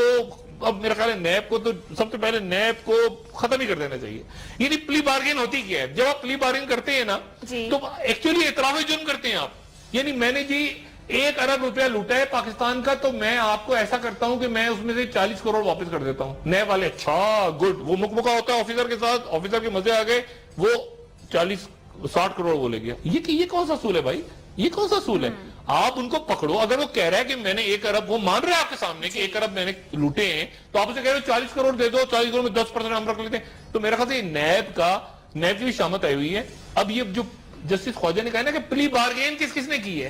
اب میرا خیال ہے نیب کو تو سب سے پہلے نیب کو ختم ہی کر دینا چاہیے. یہ پلی بارگین ہوتی کیا ہے؟ جب آپ پلی بارگین کرتے ہیں نا تو ایکچولی اعتراف جرم کرتے ہیں آپ. یعنی میں نے جی 1 ارب روپیہ لوٹا ہے پاکستان کا, تو میں آپ کو ایسا کرتا ہوں کہ میں اس میں سے 40 کروڑ واپس کر دیتا ہوں. نیب والے اچھا گڈ, وہ مکمکہ ہوتا ہے آفیسر کے ساتھ, آفیسر کے مزے آ گئے, وہ 40-60 کروڑ وہ لے گیا. یہ کون سا اصول ہے بھائی؟ یہ کون سا اصول ہے؟ آپ ان کو پکڑو. اگر وہ کہہ رہا ہے کہ میں نے 1 ارب, وہ مان رہا ہے آپ کے سامنے کہ 1 ارب میں نے لوٹے ہیں, تو آپ اسے کہہ رہے ہو 40 کروڑ دے دو, 40 کروڑ میں 10% ہم رکھ لیتے ہیں. تو میرا خیال سے نیب کی بھی شامت آئی ہوئی ہے. اب یہ جو جسٹس خواجہ نے کہا نا کہ پلی بارگین کس نے کی ہے,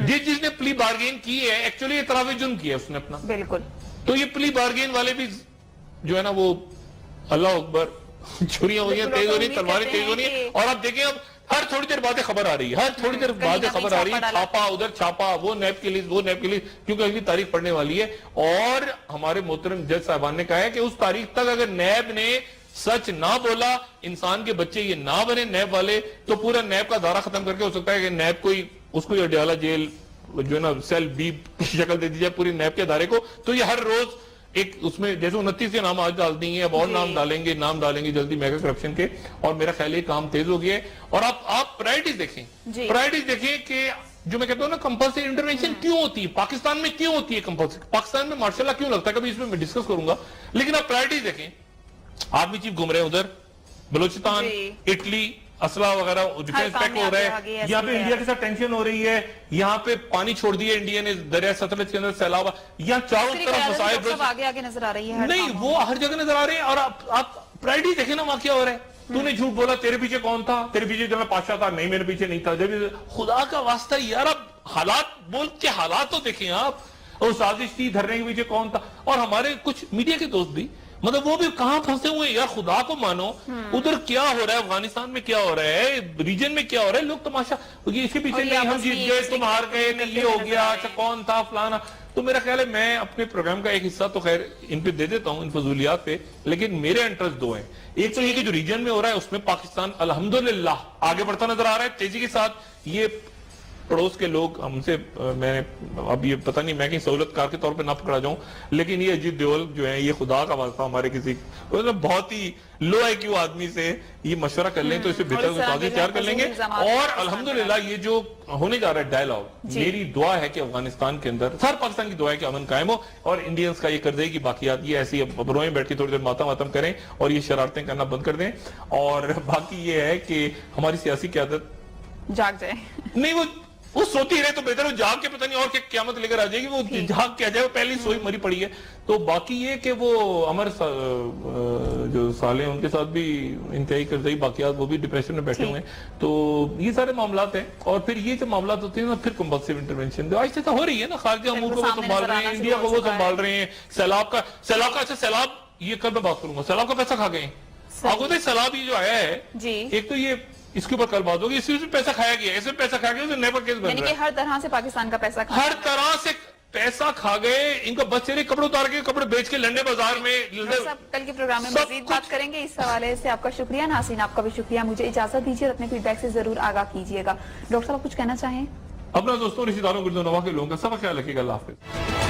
جس نے پلی بارگین کی ہے ایکچولی اعتراف جرم کیا ہے اس نے اپنا. بالکل. تو یہ پلی بارگین والے بھی جو ہے نا, وہ اللہ اکبر, چھریاں ہوئی ہیں تیز ہو رہی ہیں, تلواریں تیز ہو رہی ہیں. اور آپ دیکھیں اب ہر تھوڑی دیر بعد خبر آ رہی ہے, ہر تھوڑی دیر بعد خبر آ رہی ہے, چھاپا ادھر چھاپا, وہ نیب کے لیے, وہ نیب کے لیے, کیونکہ اگلی تاریخ پڑھنے والی ہے. اور ہمارے محترم جج صاحبان نے کہا ہے کہ اس تاریخ تک اگر نیب نے سچ نہ بولا, انسان کے بچے یہ نہ بنے نیب والے, تو پورا نیب کا دائرہ ختم کر کے ہو سکتا ہے کہ نیب کو اس کو اڈیالہ جیل جو ہے نا سیل بی کی شکل دے دی جائے پوری نیب کے دائرے کو. تو یہ ہر روز ایک اس میں جیسے 29 کے نام آج ڈال دی ہیں, اب اور نام ڈالیں گے جلدی میگا کرپشن کے. اور میرا خیال یہ کام تیز ہو گیا ہے. اور آپ پرائرٹیز دیکھیں کہ جو میں کہتا ہوں نا کمپلسری انٹرونشن کیوں ہوتی ہے پاکستان میں, کیوں ہوتی ہے کمپلسری پاکستان میں, ماشاء اللہ کیوں لگتا ہے, کبھی اس میں ڈسکس کروں گا. لیکن آپ پرائرٹیز دیکھیں, آرمی چیف گھوم رہے ہیں ادھر بلوچستان, اٹلی, اسلحہ وغیرہ ڈیفینس پیک ہو رہا ہے, یہاں پہ انڈیا کے ساتھ ٹینشن ہو رہی ہے, یہاں پہ پانی چھوڑ دیا انڈیا نے دریائے ستلج کے اندر, سیلاب, یہاں چاروں طرف مسائل آگے نظر آ رہی ہے. نہیں, وہ ہر جگہ نظر آ رہے ہیں. اور آپ پرائرٹی دیکھیں نا وہاں کیا ہو رہا ہے. تو نے جھوٹ بولا, تیرے پیچھے کون تھا, تیرے پیچھے جنرل پاشا تھا, نہیں میرے پیچھے نہیں تھا. خدا کا واسطہ یار, اب حالات بول کے حالات تو دیکھیں آپ, اور سازش تھی, دھرنے کے پیچھے کون تھا. اور ہمارے کچھ میڈیا کے دوست بھی, مطلب وہ بھی کہاں پھنسے ہوئے یار, خدا کو مانو. ادھر کیا ہو رہا ہے, افغانستان میں کیا ہو رہا ہے, ریجن میں کیا ہو رہا ہے, لوگ تماشا اس کے پیچھے نہیں, ہم جیت گئے, تم ہار گئے, یہ ہو گیا, اچھا کون تھا فلانا. تو میرا خیال ہے میں اپنے پروگرام کا ایک حصہ تو خیر ان پہ دے دیتا ہوں, ان فضولیات پہ, لیکن میرے انٹرسٹ 2 ہیں. ایک تو یہ کہ جو ریجن میں ہو رہا ہے اس میں پاکستان الحمدللہ آگے بڑھتا نظر آ رہا ہے تیزی کے ساتھ. یہ پڑوس کے لوگ ہم سے, میں نے اب یہ پتہ نہیں میں کہیں سہولت کار کے طور پہ نہ پکڑا جاؤں, لیکن یہ اجیت دیول جو ہیں, یہ خدا کا واسطہ ہمارے کسی بہت ہی لو آئی کیو آدمی سے یہ مشورہ کر لیں تو اسے بہتر سازی تیار کر لیں گے. اور الحمدللہ یہ جو ہونے جا رہا ہے ڈائلاگ, میری دعا ہے کہ افغانستان کے اندر, ہر پاکستان کی دعا ہے کہ امن قائم ہو, اور انڈینز کا یہ کر دے کہ باقیات یہ ایسی روئیں بیٹھ کے تھوڑی دیر ماتم کریں اور یہ شرارتیں کرنا بند کر دیں. اور باقی یہ ہے کہ ہماری سیاسی قیادت جاگ جائے. نہیں, وہ وہ سوتی رہے تو بہتر, وہ جاگ کے پتہ نہیں اور قیامت لے کر آ جائے گی, وہ جاگ کے آ جائے, وہ پہلی سوئی مری پڑی ہے. تو باقی یہ کہ وہ ہمارے جو سالے ہیں ان کے ساتھ بھی انتہائی قرضائی باقیات, وہ بھی ڈپریشن میں بیٹھے ہوئے ہیں. تو یہ سارے معاملات ہیں, اور پھر یہ جو معاملات ہوتے ہیں نا, پھر کمپلسیو انٹرونشن آہستہ آہستہ ہو رہی ہے نا. خارجہ امور کو وہ سنبھال رہے ہیں, انڈیا کو وہ سنبھال رہے ہیں, سیلاب کا اچھا سیلاب, یہ کل میں بات کروں گا, سیلاب کا پیسہ کھا گئے ہیں. آپ کو سیلاب یہ جو آیا ہے, ایک تو یہ اس کے اوپر کل بات ہوگی, اس میں پیسہ کھایا گیا, اس میں پیسہ کھایا گیا, نیبر کیس بن رہا ہے. ہر طرح سے پاکستان کا پیسہ ہر طرح سے پیسہ کھا گئے, ان کو بس چہرے کپڑے اتار کے کپڑے بیچ کے لنڈے بازار میں. کل کے پروگرام میں مزید بات کریں گے اس حوالے سے. آپ کا شکریہ. ناظرین آپ کا بھی شکریہ. مجھے اجازت دیجیے اور اپنے فیڈ بیک سے ضرور آگاہ کیجیے گا. ڈاکٹر صاحب کچھ کہنا چاہیں؟ اپنا دوستوں, رشتہ داروں, گردوں نواح کے لوگوں کا سب کا خیال رکھیے گا. اللہ حافظ.